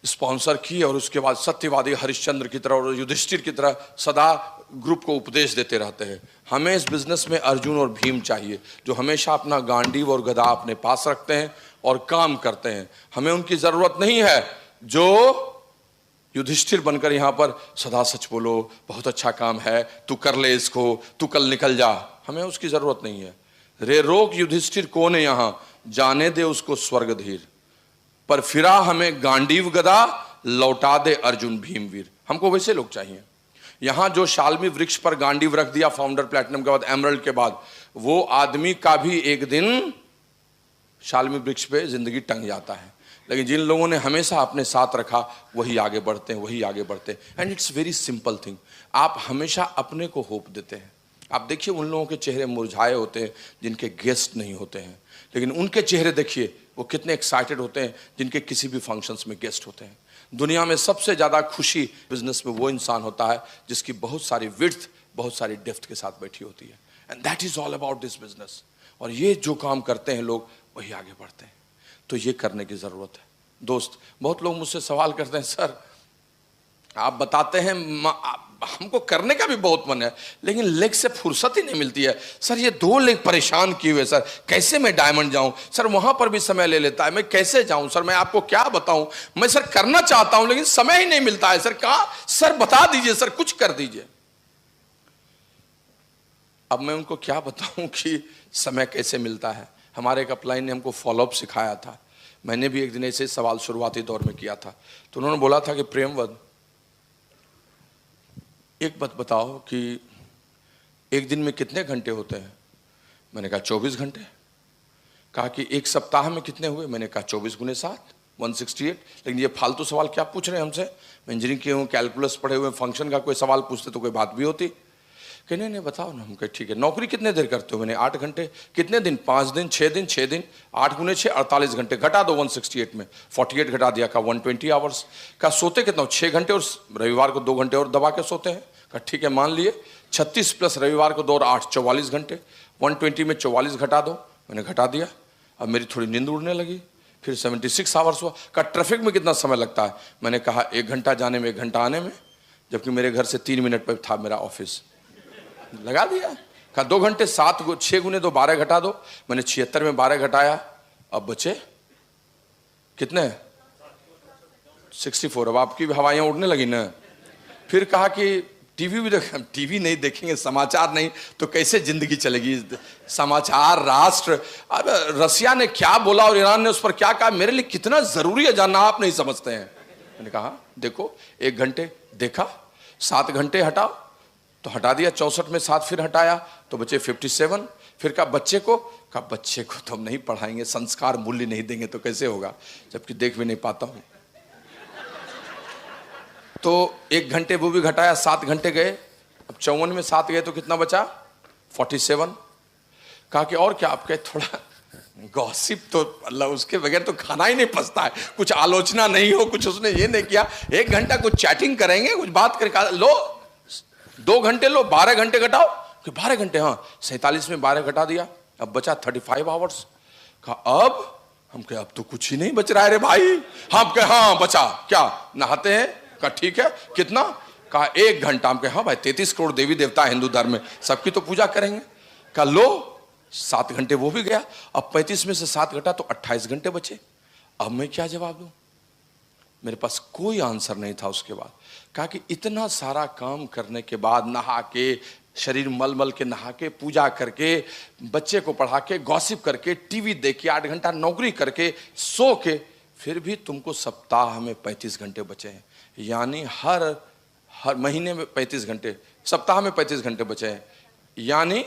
स्पॉन्सर किए और उसके बाद सत्यवादी हरिश्चंद्र की तरह और युधिष्ठिर की तरह सदा ग्रुप को उपदेश देते रहते हैं। हमें इस बिजनेस में अर्जुन और भीम चाहिए, जो हमेशा अपना गांडीव और गदा अपने पास रखते हैं और काम करते हैं। हमें उनकी जरूरत नहीं है जो युधिष्ठिर बनकर यहां पर सदा सच बोलो, बहुत अच्छा काम है, तू कर ले इसको, तू कल निकल जा। हमें उसकी जरूरत नहीं है। रे रोक युधिष्ठिर कौन है यहां, जाने दे उसको स्वर्ग धीर, पर फिरा हमें गांडीव गदा, लौटा दे अर्जुन भीमवीर। हमको वैसे लोग चाहिए। यहां जो शालमी वृक्ष पर गांडीव रख दिया फाउंडर प्लैटिनम के बाद, एमरल्ड के बाद, वो आदमी का भी एक दिन शालमी वृक्ष पे जिंदगी टंग जाता है। लेकिन जिन लोगों ने हमेशा अपने साथ रखा, वही आगे बढ़ते हैं, वही आगे बढ़ते हैं। And it's very simple thing. आप हमेशा अपने को होप देते हैं। आप देखिए, उन लोगों के चेहरे मुरझाए होते हैं जिनके गेस्ट नहीं होते हैं, लेकिन उनके चेहरे देखिए वो कितने एक्साइटेड होते हैं जिनके किसी भी फंक्शंस में गेस्ट होते हैं। दुनिया में सबसे ज्यादा खुशी बिजनेस में वो इंसान होता है जिसकी बहुत सारी विड्थ, बहुत सारी डेप्थ के साथ बैठी होती है। And that is all about this business. और ये जो काम करते हैं लोग, वही आगे बढ़ते हैं। तो ये करने की जरूरत है। दोस्त, बहुत लोग मुझसे सवाल करते हैं, सर आप बताते हैं, हमको करने का भी बहुत मन है, लेकिन लेग से फुर्सत ही नहीं मिलती है। सर ये 2 लेग परेशान किए हुए, सर कैसे मैं डायमंड जाऊं, सर वहां पर भी समय ले लेता है, मैं कैसे जाऊं, सर मैं आपको क्या बताऊं, मैं सर करना चाहता हूं लेकिन समय ही नहीं मिलता है। सर कहा, सर बता दीजिए, सर कुछ कर दीजिए। अब मैं उनको क्या बताऊं कि समय कैसे मिलता है। हमारे एक अपलाइन ने हमको फॉलोअप सिखाया था। मैंने भी एक दिन ऐसे सवाल शुरुआती दौर में किया था, तो उन्होंने बोला था कि प्रेमवद, एक बात बताओ कि एक दिन में कितने घंटे होते हैं। मैंने कहा 24 घंटे। कहा कि एक सप्ताह में कितने हुए। मैंने कहा 24 गुने 7, 168। लेकिन ये फालतू सवाल क्या पूछ रहे हैं हमसे। मैं इंजीनियरिंग किए हूँ, कैलकुलस पढ़े हुए, फंक्शन का कोई सवाल पूछते तो कोई बात भी होती। कि नहीं बताओ ना। हम कहे ठीक है। नौकरी कितने देर करते हो। मैंने 8 घंटे। कितने दिन, 5 दिन, 6 दिन, 6 दिन, 8 गुने 6, 48 घंटे। घटा दो 168 में, 48 घटा दिया। का 120 आवर्स। का सोते कितना हो, 6 घंटे, और रविवार को 2 घंटे और दबा के सोते हैं। का ठीक है, मान लिए 36 प्लस रविवार को 2 और 8, 44 घंटे। 120 में 44 घटा दो। मैंने घटा दिया। अब मेरी थोड़ी नींद उड़ने लगी। फिर 76 आवर्स हुआ। का ट्रैफिक में कितना समय लगता है। मैंने कहा 1 घंटा जाने में, 1 घंटा आने में, जबकि मेरे घर से 3 मिनट पर था मेरा ऑफिस। लगा दिया। कहा 2 घंटे, 6 गुने 2, 12 घटा दो। मैंने 76 में 12 घटाया। अब बचे कितने, 64। अब आपकी भी हवाइयां उड़ने लगी ना। फिर कहा कि टीवी भी टीवी नहीं देखेंगे, समाचार नहीं तो कैसे जिंदगी चलेगी। समाचार, राष्ट्र, अब रसिया ने क्या बोला और ईरान ने उस पर क्या कहा, मेरे लिए कितना जरूरी है जानना, आप नहीं समझते हैं। मैंने कहा देखो 1 घंटे देखा, 7 घंटे हटाओ, तो हटा दिया। 64 में 7 फिर हटाया तो बचे 57। फिर कहा बच्चे को, कहा बच्चे को तो हम नहीं पढ़ाएंगे, संस्कार मूल्य नहीं देंगे तो कैसे होगा, जबकि देख भी नहीं पाता हूं। तो 1 घंटे वो भी घटाया, 7 घंटे गए। अब 54 में 7 गए तो कितना बचा, 47। कहा कि और क्या, आप कहे थोड़ा गॉसिप, तो अल्लाह उसके बगैर तो खाना ही नहीं पचता है, कुछ आलोचना नहीं हो, कुछ उसने ये नहीं किया। 1 घंटा कुछ चैटिंग करेंगे, कुछ बात करके लो 2 घंटे लो, 12 घंटे घटाओ कि 12 घंटे, हाँ 47 में 12 घटा दिया, अब बचा 35 आवर्स। कहा अब? हम कहे अब तो कुछ ही नहीं बच रहा है रे भाई। हम कहे हाँ बचा। क्या नहाते हैं? कहा ठीक है। कितना? कहा 1 घंटा। हम कहे हाँ भाई 33 करोड़ देवी देवता हिंदू धर्म में, सबकी तो पूजा करेंगे। कहा लो 7 घंटे वो भी गया। अब 35 में से 7 घटा तो 28 घंटे बचे। अब मैं क्या जवाब दूं? मेरे पास कोई आंसर नहीं था। उसके बाद कहा कि इतना सारा काम करने के बाद, नहा के, शरीर मल के नहा के, पूजा करके, बच्चे को पढ़ा के, गॉसिप करके, टीवी देख के, 8 घंटा नौकरी करके, सो के, फिर भी तुमको सप्ताह में 35 घंटे बचे हैं। यानी हर महीने में 35 घंटे, सप्ताह में 35 घंटे बचे हैं, यानी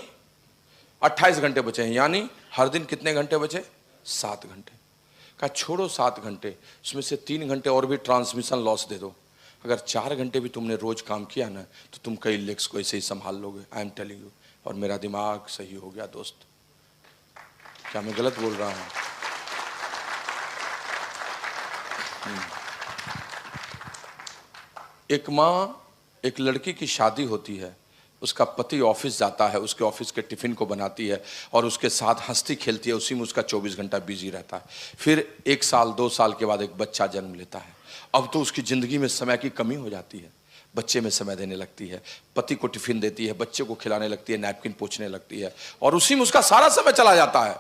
28 घंटे बचे हैं। यानी हर दिन कितने घंटे बचे? 7 घंटे। कहा छोड़ो 7 घंटे, उसमें से 3 घंटे और भी ट्रांसमिशन लॉस दे दो। अगर 4 घंटे भी तुमने रोज काम किया ना तो तुम कई लेग्स को ऐसे ही संभाल लोगे। आई एम टेलिंग यू। और मेरा दिमाग सही हो गया दोस्त। क्या मैं गलत बोल रहा हूं? एक माँ, एक लड़की की शादी होती है, उसका पति ऑफिस जाता है, उसके ऑफिस के टिफिन को बनाती है और उसके साथ हंसती खेलती है, उसी में उसका 24 घंटा बिजी रहता है। फिर 1 साल 2 साल के बाद एक बच्चा जन्म लेता है। अब तो उसकी जिंदगी में समय की कमी हो जाती है, बच्चे में समय देने लगती है, पति को टिफिन देती है, बच्चे को खिलाने लगती है, नैपकिन पोंछने लगती है, और उसी में उसका सारा समय चला जाता है।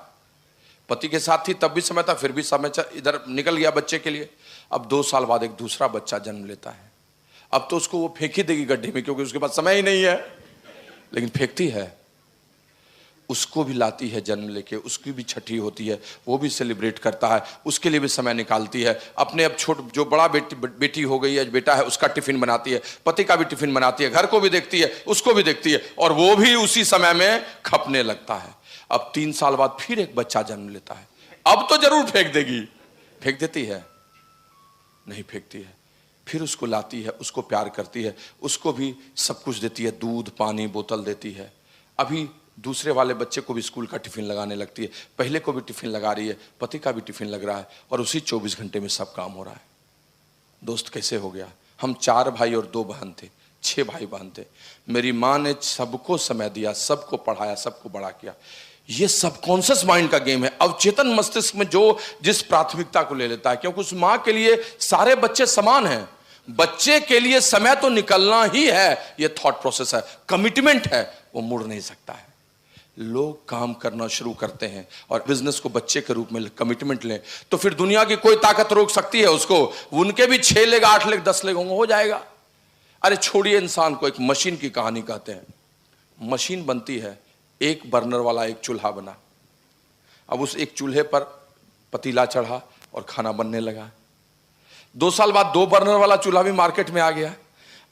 पति के साथ थी तब भी समय था, फिर भी समय इधर निकल गया बच्चे के लिए। अब 2 साल बाद एक दूसरा बच्चा जन्म लेता है। अब तो उसको वो फेंक ही देगी गड्ढे में, क्योंकि उसके पास समय ही नहीं है, लेकिन फेंकती है। उसको भी लाती है जन्म लेके, उसकी भी छठी होती है, वो भी सेलिब्रेट करता है, उसके लिए भी समय निकालती है। अपने अब जो बड़ा बेटी हो गई है, बेटा है, उसका टिफिन बनाती है, पति का भी टिफिन बनाती है, घर को भी देखती है, उसको भी देखती है, और वो भी उसी समय में खपने लगता है। अब 3 साल बाद फिर एक बच्चा जन्म लेता है। अब तो जरूर फेंक देगी। फेंक देती है? नहीं फेंकती है। फिर उसको लाती है, उसको प्यार करती है, उसको भी सब कुछ देती है, दूध पानी बोतल देती है। अभी दूसरे वाले बच्चे को भी स्कूल का टिफिन लगाने लगती है, पहले को भी टिफिन लगा रही है, पति का भी टिफिन लग रहा है, और उसी 24 घंटे में सब काम हो रहा है। दोस्त कैसे हो गया? हम 4 भाई और 2 बहन थे, 6 भाई बहन थे। मेरी माँ ने सबको समय दिया, सबको पढ़ाया, सबको बड़ा किया। ये सबकॉन्शियस माइंड का गेम है। अवचेतन मस्तिष्क में जो जिस प्राथमिकता को ले लेता है, क्योंकि उस माँ के लिए सारे बच्चे समान हैं। बच्चे के लिए समय तो निकलना ही है, ये थॉट प्रोसेस है, कमिटमेंट है, वो मुड़ नहीं सकता है। लोग काम करना शुरू करते हैं और बिजनेस को बच्चे के रूप में कमिटमेंट लें, तो फिर दुनिया की कोई ताकत रोक सकती है उसको? उनके भी 6 लेग 8 लेग 10 लेग होंगे, हो जाएगा। अरे छोड़िए इंसान को, एक मशीन की कहानी कहते हैं। मशीन बनती है, एक बर्नर वाला एक चूल्हा बना। अब उस एक चूल्हे पर पतीला चढ़ा और खाना बनने लगा। 2 साल बाद 2 बर्नर वाला चूल्हा भी मार्केट में आ गया।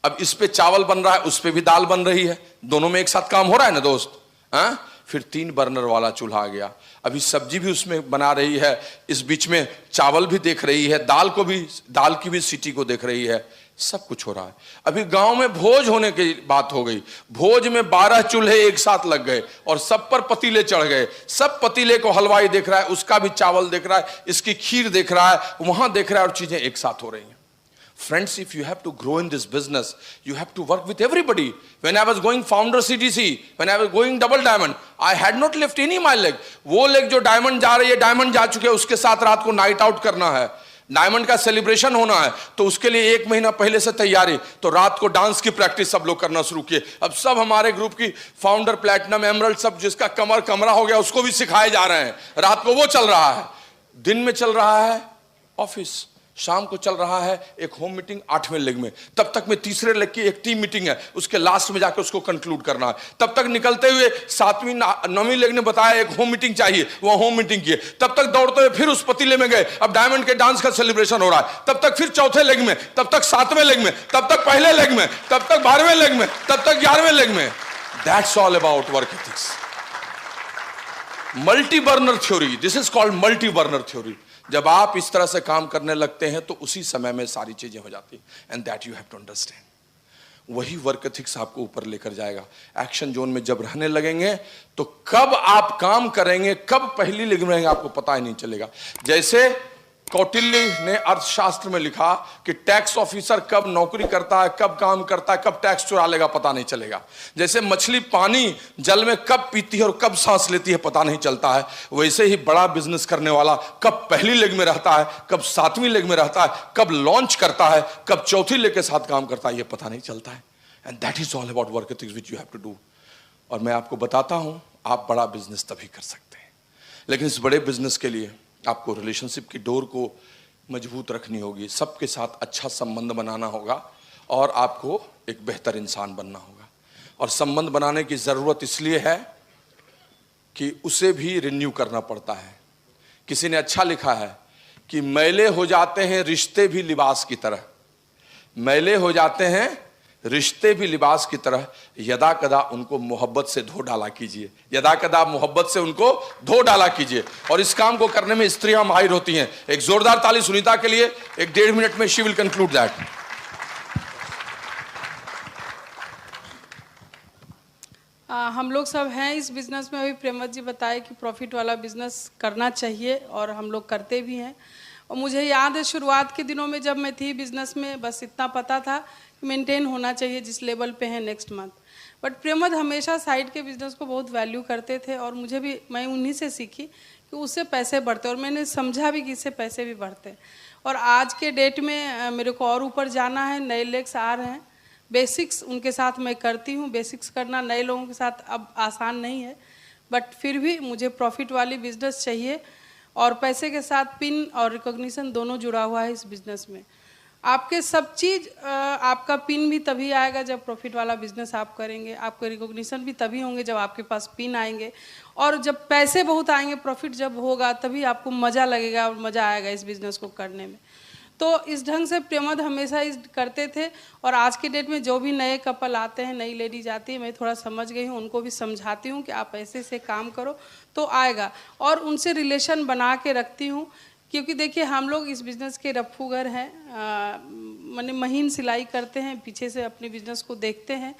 अब इस पे चावल बन रहा है, उस पे भी दाल बन रही है, दोनों में एक साथ काम हो रहा है ना दोस्त। हाँ, फिर 3 बर्नर वाला चूल्हा आ गया। अभी सब्जी भी उसमें बना रही है, इस बीच में चावल भी देख रही है, दाल की भी सीटी को देख रही है, सब कुछ हो रहा है। अभी गांव में भोज होने की बात हो गई। भोज में 12 चूल्हे एक साथ लग गए और सब पर पतीले चढ़ गए। सब पतीले को हलवाई देख रहा है, उसका भी चावल देख रहा है, इसकी खीर देख रहा है, वहां देख रहा है, और चीजें एक साथ हो रही हैं। Friends, if you have to grow in this business, you have to work with everybody. When I was going founder CDC, when I was going double diamond, I had not left any my leg. वो leg जो diamond जा रही है, diamond जा चुके हैं, उसके साथ रात को नाइट आउट करना है, डायमंड का सेलिब्रेशन होना है, तो उसके लिए 1 महीना पहले से तैयारी। तो रात को डांस की प्रैक्टिस सब लोग करना शुरू किए। अब सब हमारे ग्रुप की फाउंडर, प्लैटिनम, एमरल्ड, सब जिसका कमरा हो गया, उसको भी सिखाए जा रहे हैं। रात को वो चल रहा है, दिन में चल रहा है ऑफिस, शाम को चल रहा है एक होम मीटिंग 8वें लेग में, तब तक में 3रे लेग की एक टीम मीटिंग है, उसके लास्ट में जाकर उसको कंक्लूड करना है। तब तक निकलते हुए 7वीं 9वीं लेग ने बताया एक होम मीटिंग चाहिए, वह होम मीटिंग किए। तब तक दौड़ते हुए फिर उस पतीले में गए, अब डायमंड के डांस का सेलिब्रेशन हो रहा है। तब तक फिर 4थे लेग में, तब तक 7वें लेग में, तब तक पहले लेग में, तब तक 12वें लेग में, तब तक 11वें लेग में। That's all about work ethics. Multi burner theory, this is called multi burner theory. जब आप इस तरह से काम करने लगते हैं तो उसी समय में सारी चीजें हो जाती हैं, and that you have to understand. वही वर्क एथिक्स आपको ऊपर लेकर जाएगा। एक्शन जोन में जब रहने लगेंगे तो कब आप काम करेंगे, कब पहली लेग में रहेंगे, आपको पता ही नहीं चलेगा। जैसे कौटिल्य ने अर्थशास्त्र में लिखा कि टैक्स ऑफिसर कब नौकरी करता है, कब काम करता है, कब टैक्स चुरा लेगा पता नहीं चलेगा। जैसे मछली पानी जल में कब पीती है और कब सांस लेती है पता नहीं चलता है, वैसे ही बड़ा बिजनेस करने वाला कब पहली लेग में रहता है, कब 7वीं लेग में रहता है, कब लॉन्च करता है, कब चौथी लेग के साथ काम करता है, यह पता नहीं चलता है। And that is all about work ethics which you have to do. और मैं आपको बताता हूं, आप बड़ा बिजनेस तभी कर सकते हैं, लेकिन इस बड़े बिजनेस के लिए आपको रिलेशनशिप की डोर को मजबूत रखनी होगी, सबके साथ अच्छा संबंध बनाना होगा और आपको एक बेहतर इंसान बनना होगा। और संबंध बनाने की ज़रूरत इसलिए है कि उसे भी रिन्यू करना पड़ता है। किसी ने अच्छा लिखा है कि मैले हो जाते हैं रिश्ते भी लिबास की तरह, मैले हो जाते हैं रिश्ते भी लिबास की तरह, यदा कदा उनको मोहब्बत से धो डाला कीजिए, यदा कदा मोहब्बत से उनको धो डाला कीजिए। और इस काम को करने में स्त्रियां माहिर होती हैं। एक जोरदार ताली सुनीता के लिए। 1.5 मिनट में शी विल कंक्लूड दैट। हम लोग सब हैं इस बिजनेस में। अभी प्रेमवत जी बताए कि प्रॉफिट वाला बिजनेस करना चाहिए और हम लोग करते भी हैं। और मुझे याद है शुरुआत के दिनों में जब मैं थी बिजनेस में, बस इतना पता था मेंटेन होना चाहिए जिस लेवल पे है नेक्स्ट मंथ। बट प्रेमवत हमेशा साइड के बिजनेस को बहुत वैल्यू करते थे और मुझे भी, मैं उन्हीं से सीखी कि उससे पैसे बढ़ते और मैंने समझा भी कि इससे पैसे भी बढ़ते। और आज के डेट में मेरे को और ऊपर जाना है, नए लेग्स आ रहे हैं। बेसिक्स उनके साथ मैं करती हूँ। बेसिक्स करना नए लोगों के साथ अब आसान नहीं है, बट फिर भी मुझे प्रॉफिट वाली बिजनेस चाहिए और पैसे के साथ पिन और रिकॉग्निशन दोनों जुड़ा हुआ है इस बिज़नेस में। आपके सब चीज़, आपका पिन भी तभी आएगा जब प्रॉफिट वाला बिजनेस आप करेंगे, आपके रिकॉग्निशन भी तभी होंगे जब आपके पास पिन आएंगे, और जब पैसे बहुत आएंगे, प्रॉफिट जब होगा तभी आपको मज़ा लगेगा और मज़ा आएगा इस बिज़नेस को करने में। तो इस ढंग से प्रेमवत हमेशा इस करते थे। और आज के डेट में जो भी नए कपल आते हैं, नई लेडीज आती है, मैं थोड़ा समझ गई हूँ, उनको भी समझाती हूँ कि आप ऐसे से काम करो तो आएगा, और उनसे रिलेशन बना के रखती हूँ। क्योंकि देखिए हम लोग इस बिज़नेस के रफ्फूगर हैं, माने महीन सिलाई करते हैं, पीछे से अपने बिज़नेस को देखते हैं।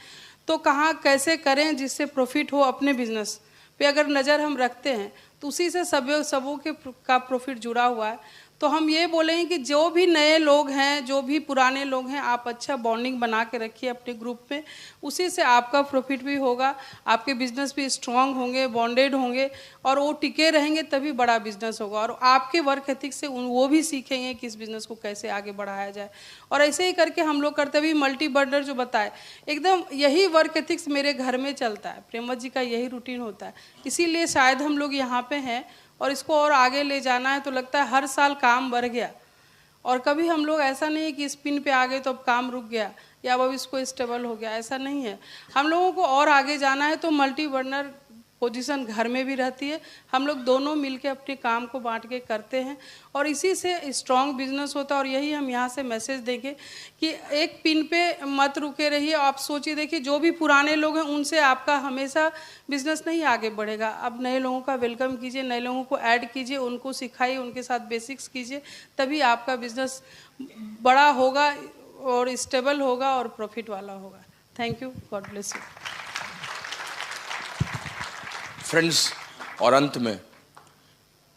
तो कहाँ कैसे करें जिससे प्रॉफिट हो, अपने बिज़नेस पे अगर नज़र हम रखते हैं तो उसी से सबों के का प्रॉफिट जुड़ा हुआ है। तो हम ये बोलेंगे कि जो भी नए लोग हैं, जो भी पुराने लोग हैं, आप अच्छा बॉन्डिंग बना के रखिए अपने ग्रुप में, उसी से आपका प्रॉफिट भी होगा, आपके बिजनेस भी स्ट्रांग होंगे, बॉन्डेड होंगे और वो टिके रहेंगे, तभी बड़ा बिजनेस होगा। और आपके वर्क एथिक्स से वो भी सीखेंगे कि इस बिज़नेस को कैसे आगे बढ़ाया जाए। और ऐसे ही करके हम लोग करते भी। मल्टी बर्नर जो बताए, एकदम यही वर्क एथिक्स मेरे घर में चलता है, प्रेमवत जी का यही रूटीन होता है। इसीलिए शायद हम लोग यहाँ पे हैं और इसको और आगे ले जाना है। तो लगता है हर साल काम बढ़ गया, और कभी हम लोग ऐसा नहीं है कि स्पिन पे आ गए तो अब काम रुक गया या अब इसको स्टेबल हो गया, ऐसा नहीं है। हम लोगों को और आगे जाना है तो मल्टी बर्नर पोजीशन घर में भी रहती है। हम लोग दोनों मिलके अपने काम को बांट के करते हैं और इसी से स्ट्रॉन्ग बिजनेस होता है। और यही हम यहाँ से मैसेज देंगे कि एक पिन पे मत रुके रहिए। आप सोचिए, देखिए जो भी पुराने लोग हैं उनसे आपका हमेशा बिजनेस नहीं आगे बढ़ेगा। अब नए लोगों का वेलकम कीजिए, नए लोगों को ऐड कीजिए, उनको सिखाइए, उनके साथ बेसिक्स कीजिए, तभी आपका बिजनेस बड़ा होगा और स्टेबल होगा और प्रॉफिट वाला होगा। Thank you, God bless you. Friends, और अंत में,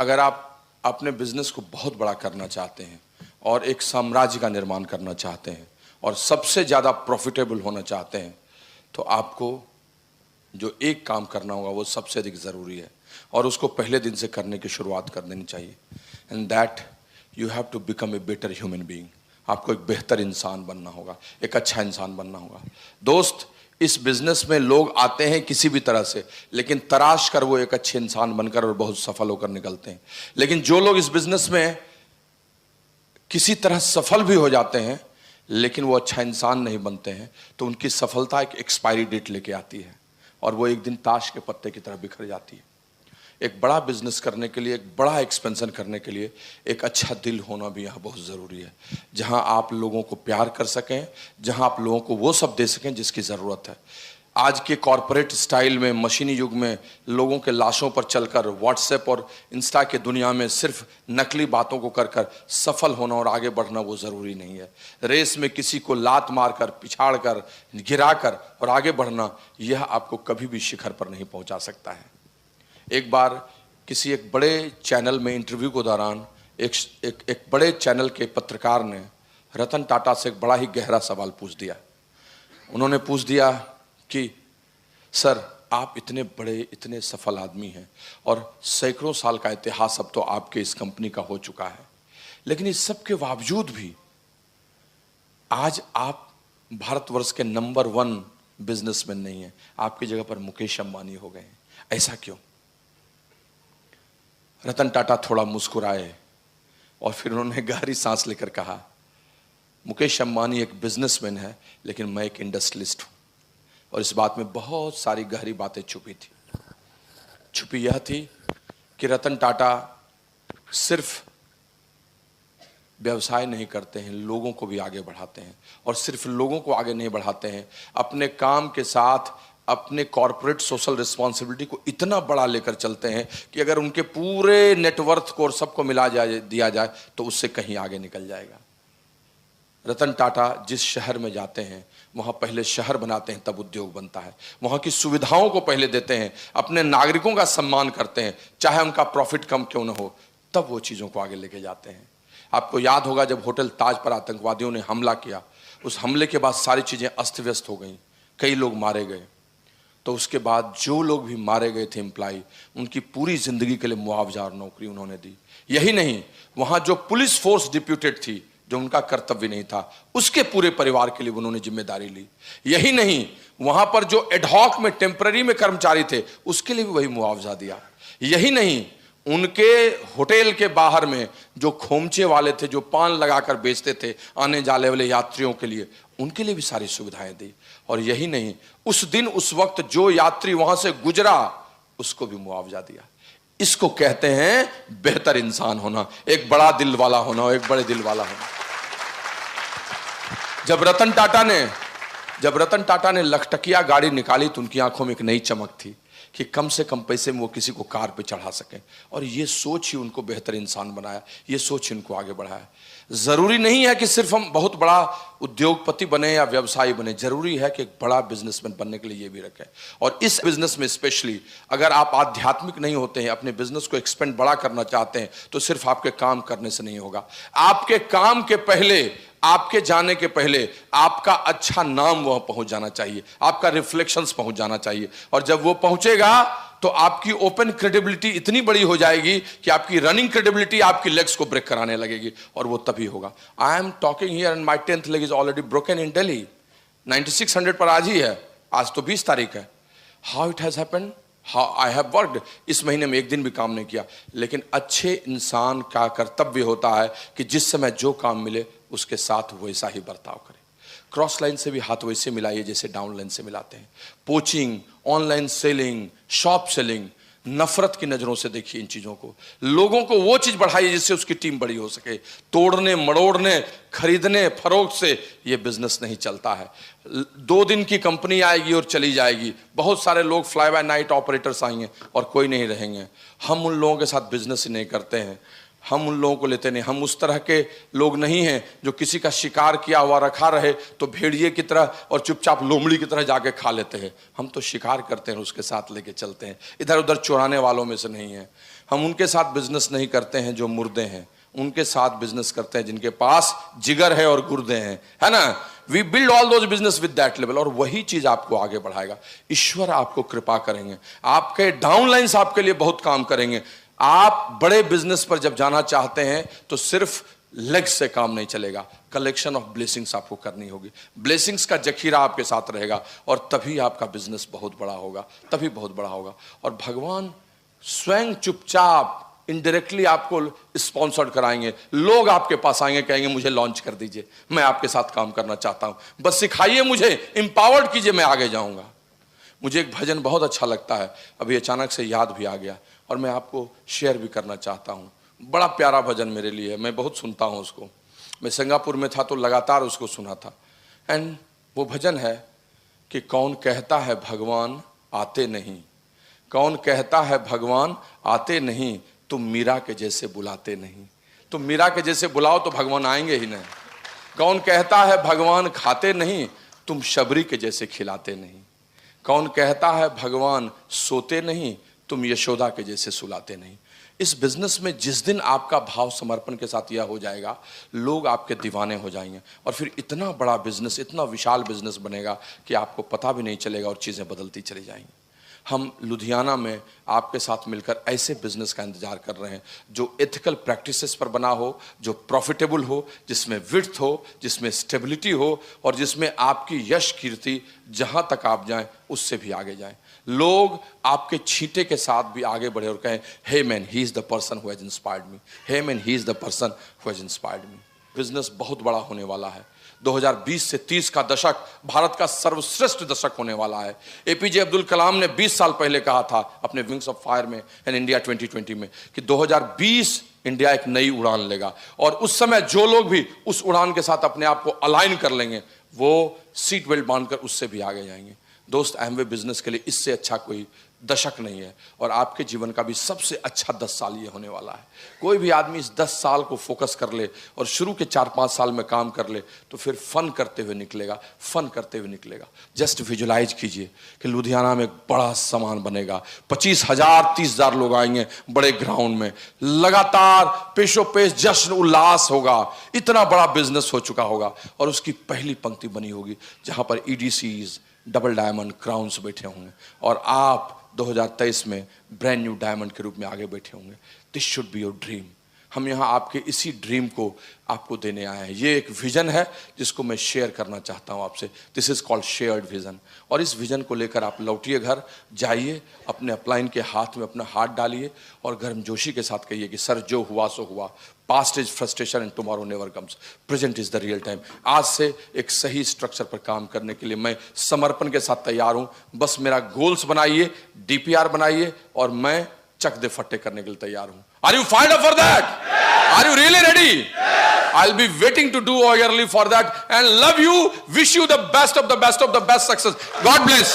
अगर आप अपने बिजनेस को बहुत बड़ा करना चाहते हैं और एक साम्राज्य का निर्माण करना चाहते हैं और सबसे ज़्यादा प्रॉफिटेबल होना चाहते हैं, तो आपको जो एक काम करना होगा वो सबसे अधिक ज़रूरी है और उसको पहले दिन से करने की शुरुआत कर देनी चाहिए। And that you have to become a better human being. आपको एक बेहतर इंसान बनना होगा, एक अच्छा इंसान बनना होगा। दोस्त, इस बिजनेस में लोग आते हैं किसी भी तरह से, लेकिन तराश कर वो एक अच्छे इंसान बनकर और बहुत सफल होकर निकलते हैं। लेकिन जो लोग इस बिजनेस में किसी तरह सफल भी हो जाते हैं लेकिन वो अच्छा इंसान नहीं बनते हैं, तो उनकी सफलता एक एक्सपायरी डेट लेके आती है और वो एक दिन ताश के पत्ते की तरह बिखर जाती है। एक बड़ा बिजनेस करने के लिए, एक बड़ा एक्सपेंशन करने के लिए एक अच्छा दिल होना भी यहाँ बहुत ज़रूरी है, जहाँ आप लोगों को प्यार कर सकें, जहाँ आप लोगों को वो सब दे सकें जिसकी ज़रूरत है। आज के कॉरपोरेट स्टाइल में, मशीनी युग में, लोगों के लाशों पर चलकर, व्हाट्सएप और इंस्टा के दुनिया में सिर्फ नकली बातों को कर कर सफल होना और आगे बढ़ना वो ज़रूरी नहीं है। रेस में किसी को लात मारकर, पिछाड़ कर, गिरा कर और आगे बढ़ना, यह आपको कभी भी शिखर पर नहीं पहुँचा सकता है। एक बार किसी एक बड़े चैनल में इंटरव्यू के दौरान एक बड़े चैनल के पत्रकार ने रतन टाटा से एक बड़ा ही गहरा सवाल पूछ दिया। उन्होंने पूछ दिया कि सर, आप इतने बड़े, इतने सफल आदमी हैं और सैकड़ों साल का इतिहास अब तो आपके इस कंपनी का हो चुका है, लेकिन इस सब के बावजूद भी आज आप भारतवर्ष के नंबर 1 बिजनेसमैन नहीं हैं, आपकी जगह पर मुकेश अंबानी हो गए हैं, ऐसा क्यों? रतन टाटा थोड़ा मुस्कुराए और फिर उन्होंने गहरी सांस लेकर कहा, मुकेश अंबानी एक बिजनेसमैन है, लेकिन मैं एक इंडस्ट्रियलिस्ट हूं। और इस बात में बहुत सारी गहरी बातें छुपी थी। छुपी यह थी कि रतन टाटा सिर्फ व्यवसाय नहीं करते हैं, लोगों को भी आगे बढ़ाते हैं। और सिर्फ लोगों को आगे नहीं बढ़ाते हैं, अपने काम के साथ अपने कॉर्पोरेट सोशल रिस्पॉन्सिबिलिटी को इतना बड़ा लेकर चलते हैं कि अगर उनके पूरे नेटवर्थ को और सबको मिला दिया जाए तो उससे कहीं आगे निकल जाएगा। रतन टाटा जिस शहर में जाते हैं वहाँ पहले शहर बनाते हैं, तब उद्योग बनता है। वहाँ की सुविधाओं को पहले देते हैं, अपने नागरिकों का सम्मान करते हैं, चाहे उनका प्रॉफिट कम क्यों न हो, तब वो चीज़ों को आगे लेके जाते हैं। आपको याद होगा जब होटल ताज पर आतंकवादियों ने हमला किया, उस हमले के बाद सारी चीज़ें अस्त व्यस्त हो गई, कई लोग मारे गए। तो उसके बाद जो लोग भी मारे गए थे एम्प्लॉय, उनकी पूरी जिंदगी के लिए मुआवजा और नौकरी उन्होंने दी। यही नहीं, वहाँ जो पुलिस फोर्स डिप्यूटेड थी, जो उनका कर्तव्य नहीं था, उसके पूरे परिवार के लिए उन्होंने जिम्मेदारी ली। यही नहीं, वहां पर जो एडहॉक में टेम्पररी में कर्मचारी थे, उसके लिए भी वही मुआवजा दिया। यही नहीं, उनके होटल के बाहर में जो खोमचे वाले थे, जो पान लगाकर बेचते थे आने जाने वाले यात्रियों के लिए, उनके लिए भी सारी सुविधाएं दी। और यही नहीं, उस दिन उस वक्त जो यात्री वहां से गुजरा, उसको भी मुआवजा दिया। इसको कहते हैं बेहतर इंसान होना, एक बड़ा दिल वाला होना, एक बड़े दिल वाला होना। जब रतन टाटा ने लखटकिया गाड़ी निकाली तो उनकी आंखों में एक नई चमक थी कि कम से कम पैसे में वो किसी को कार पे चढ़ा सकें। और ये सोच ही उनको बेहतर इंसान बनाया, ये सोच ही उनको आगे बढ़ाया। जरूरी नहीं है कि सिर्फ हम बहुत बड़ा उद्योगपति बने या व्यवसायी बने, जरूरी है कि एक बड़ा बिजनेसमैन बनने के लिए ये भी रखें। और इस बिजनेस में स्पेशली अगर आप आध्यात्मिक नहीं होते हैं, अपने बिजनेस को एक्सपेंड बड़ा करना चाहते हैं, तो सिर्फ आपके काम करने से नहीं होगा। आपके काम के पहले, आपके जाने के पहले आपका अच्छा नाम वहां पहुंच जाना चाहिए, आपका रिफ्लेक्शंस पहुंच जाना चाहिए। और जब वो पहुंचेगा तो आपकी ओपन क्रेडिबिलिटी इतनी बड़ी हो जाएगी कि आपकी रनिंग क्रेडिबिलिटी आपकी लेग्स को ब्रेक कराने लगेगी, और वो तभी होगा। I am talking here and my 10th leg is already broken इन दिल्ली। 9600 पर आज ही है, आज तो 20 तारीख है। How it has happened, how I have worked. इस महीने में एक दिन भी काम नहीं किया, लेकिन अच्छे इंसान का कर्तव्य होता है कि जिस समय जो काम मिले उसके साथ वैसा ही बर्ताव करें। क्रॉस लाइन से भी हाथ वैसे मिलाइए जैसे डाउन लाइन से मिलाते हैं। Poaching, online selling, shop selling, नफरत की नजरों से देखिए इन चीजों को। लोगों को वो चीज बढ़ाइए जिससे उसकी टीम बड़ी हो सके। तोड़ने मड़ोड़ने, खरीदने फरोख्त से ये बिजनेस नहीं चलता है। 2 दिन की कंपनी आएगी और चली जाएगी। बहुत सारे लोग फ्लाई बाय नाइट ऑपरेटर्स आएंगे और कोई नहीं रहेंगे। हम उन लोगों के साथ बिजनेस ही नहीं करते हैं, हम उन लोगों को लेते नहीं। हम उस तरह के लोग नहीं हैं जो किसी का शिकार किया हुआ रखा रहे तो भेड़िए की तरह और चुपचाप लोमड़ी की तरह जाके खा लेते हैं। हम तो शिकार करते हैं, उसके साथ लेके चलते हैं, इधर उधर चुराने वालों में से नहीं है। हम उनके साथ बिजनेस नहीं करते हैं जो मुर्दे हैं, उनके साथ बिजनेस करते हैं जिनके पास जिगर है और गुर्दे हैं, है ना। We build all those business with that level, और वही चीज आपको आगे बढ़ाएगा। ईश्वर आपको कृपा करेंगे, आपके डाउनलाइंस आपके लिए बहुत काम करेंगे। आप बड़े बिजनेस पर जब जाना चाहते हैं तो सिर्फ लेग से काम नहीं चलेगा, कलेक्शन ऑफ ब्लेसिंग्स आपको करनी होगी। ब्लेसिंग्स का जखीरा आपके साथ रहेगा और तभी आपका बिजनेस बहुत बड़ा होगा, तभी बहुत बड़ा होगा। और भगवान स्वयं चुपचाप इनडायरेक्टली आपको स्पॉन्सर्ड कराएंगे। लोग आपके पास आएंगे, कहेंगे मुझे लॉन्च कर दीजिए, मैं आपके साथ काम करना चाहता हूं, बस सिखाइए मुझे, एम्पावर्ड कीजिए, मैं आगे जाऊंगा। मुझे एक भजन बहुत अच्छा लगता है, अभी अचानक से याद भी आ गया और मैं आपको शेयर भी करना चाहता हूँ। बड़ा प्यारा भजन मेरे लिए है, मैं बहुत सुनता हूँ उसको। मैं सिंगापुर में था तो लगातार उसको सुना था। एंड वो भजन है कि कौन कहता है भगवान आते नहीं, कौन कहता है भगवान आते नहीं, तुम मीरा के जैसे बुलाते नहीं। तुम मीरा के जैसे बुलाओ तो भगवान आएंगे ही नहीं। कौन कहता है भगवान खाते नहीं, तुम शबरी के जैसे खिलाते नहीं। कौन कहता है भगवान सोते नहीं, तुम यशोदा के जैसे सुलाते नहीं। इस बिजनेस में जिस दिन आपका भाव समर्पण के साथ यह हो जाएगा, लोग आपके दीवाने हो जाएंगे और फिर इतना बड़ा बिजनेस, इतना विशाल बिजनेस बनेगा कि आपको पता भी नहीं चलेगा और चीज़ें बदलती चली जाएंगी। हम लुधियाना में आपके साथ मिलकर ऐसे बिजनेस का इंतजार कर रहे हैं जो एथिकल प्रैक्टिसेस पर बना हो, जो प्रॉफिटेबल हो, जिसमें विड्थ हो, जिसमें स्टेबिलिटी हो और जिसमें आपकी यश कीर्ति जहां तक आप जाएं उससे भी आगे जाएं। लोग आपके छींटे के साथ भी आगे बढ़े और कहें, hey man, he is the person who has inspired me, hey man, he is the person who has inspired me. Business बहुत बड़ा होने वाला है। 2020 से 30 का दशक भारत का सर्वश्रेष्ठ दशक होने वाला है। एपीजे अब्दुल कलाम ने 20 साल पहले कहा था अपने विंग्स ऑफ फायर में एंड इंडिया 2020 में कि 2020 इंडिया एक नई उड़ान लेगा और उस समय जो लोग भी उस उड़ान के साथ अपने आप को अलाइन कर लेंगे वो सीट बेल्ट बांधकर उससे भी आगे जाएंगे। दोस्त, एमवे बिजनेस के लिए इससे अच्छा कोई दशक नहीं है और आपके जीवन का भी सबसे अच्छा 10 साल ये होने वाला है। कोई भी आदमी इस 10 साल को फोकस कर ले और शुरू के 4-5 साल में काम कर ले तो फिर फन करते हुए निकलेगा, फन करते हुए निकलेगा। जस्ट विजुलाइज कीजिए कि लुधियाना में एक बड़ा सामान बनेगा, 25,000 30,000 लोग आएंगे बड़े ग्राउंड में, लगातार पेशो पेश जश्न उल्लास होगा, इतना बड़ा बिजनेस हो चुका होगा और उसकी पहली पंक्ति बनी होगी जहां पर EDCs, डबल डायमंड क्राउन्स बैठे होंगे और आप 2023 में ब्रांड न्यू डायमंड के रूप में आगे बैठे होंगे। This should be your dream. हम यहाँ आपके इसी ड्रीम को आपको देने आए हैं। ये एक विजन है जिसको मैं शेयर करना चाहता हूँ आपसे। This is called shared vision. और इस विजन को लेकर आप लौटिए घर, जाइए, अपने अपलाइन के हाथ में अपना हाथ डालिए और गर्मजोशी के साथ कहिए कि सर जो हुआ सो हुआ, past is frustration and tomorrow never comes, present is the real time. आज से एक सही स्ट्रक्चर पर काम करने के लिए मैं समर्पण के साथ तैयार हूं। बस मेरा गोल्स बनाइए, DPR बनाइए और मैं चक दे फट्टे करने के लिए तैयार हूं। Are you find up for that? Are you really ready? I'll be waiting to do eagerly for that and love you, wish you the best of the best of the best success. God bless.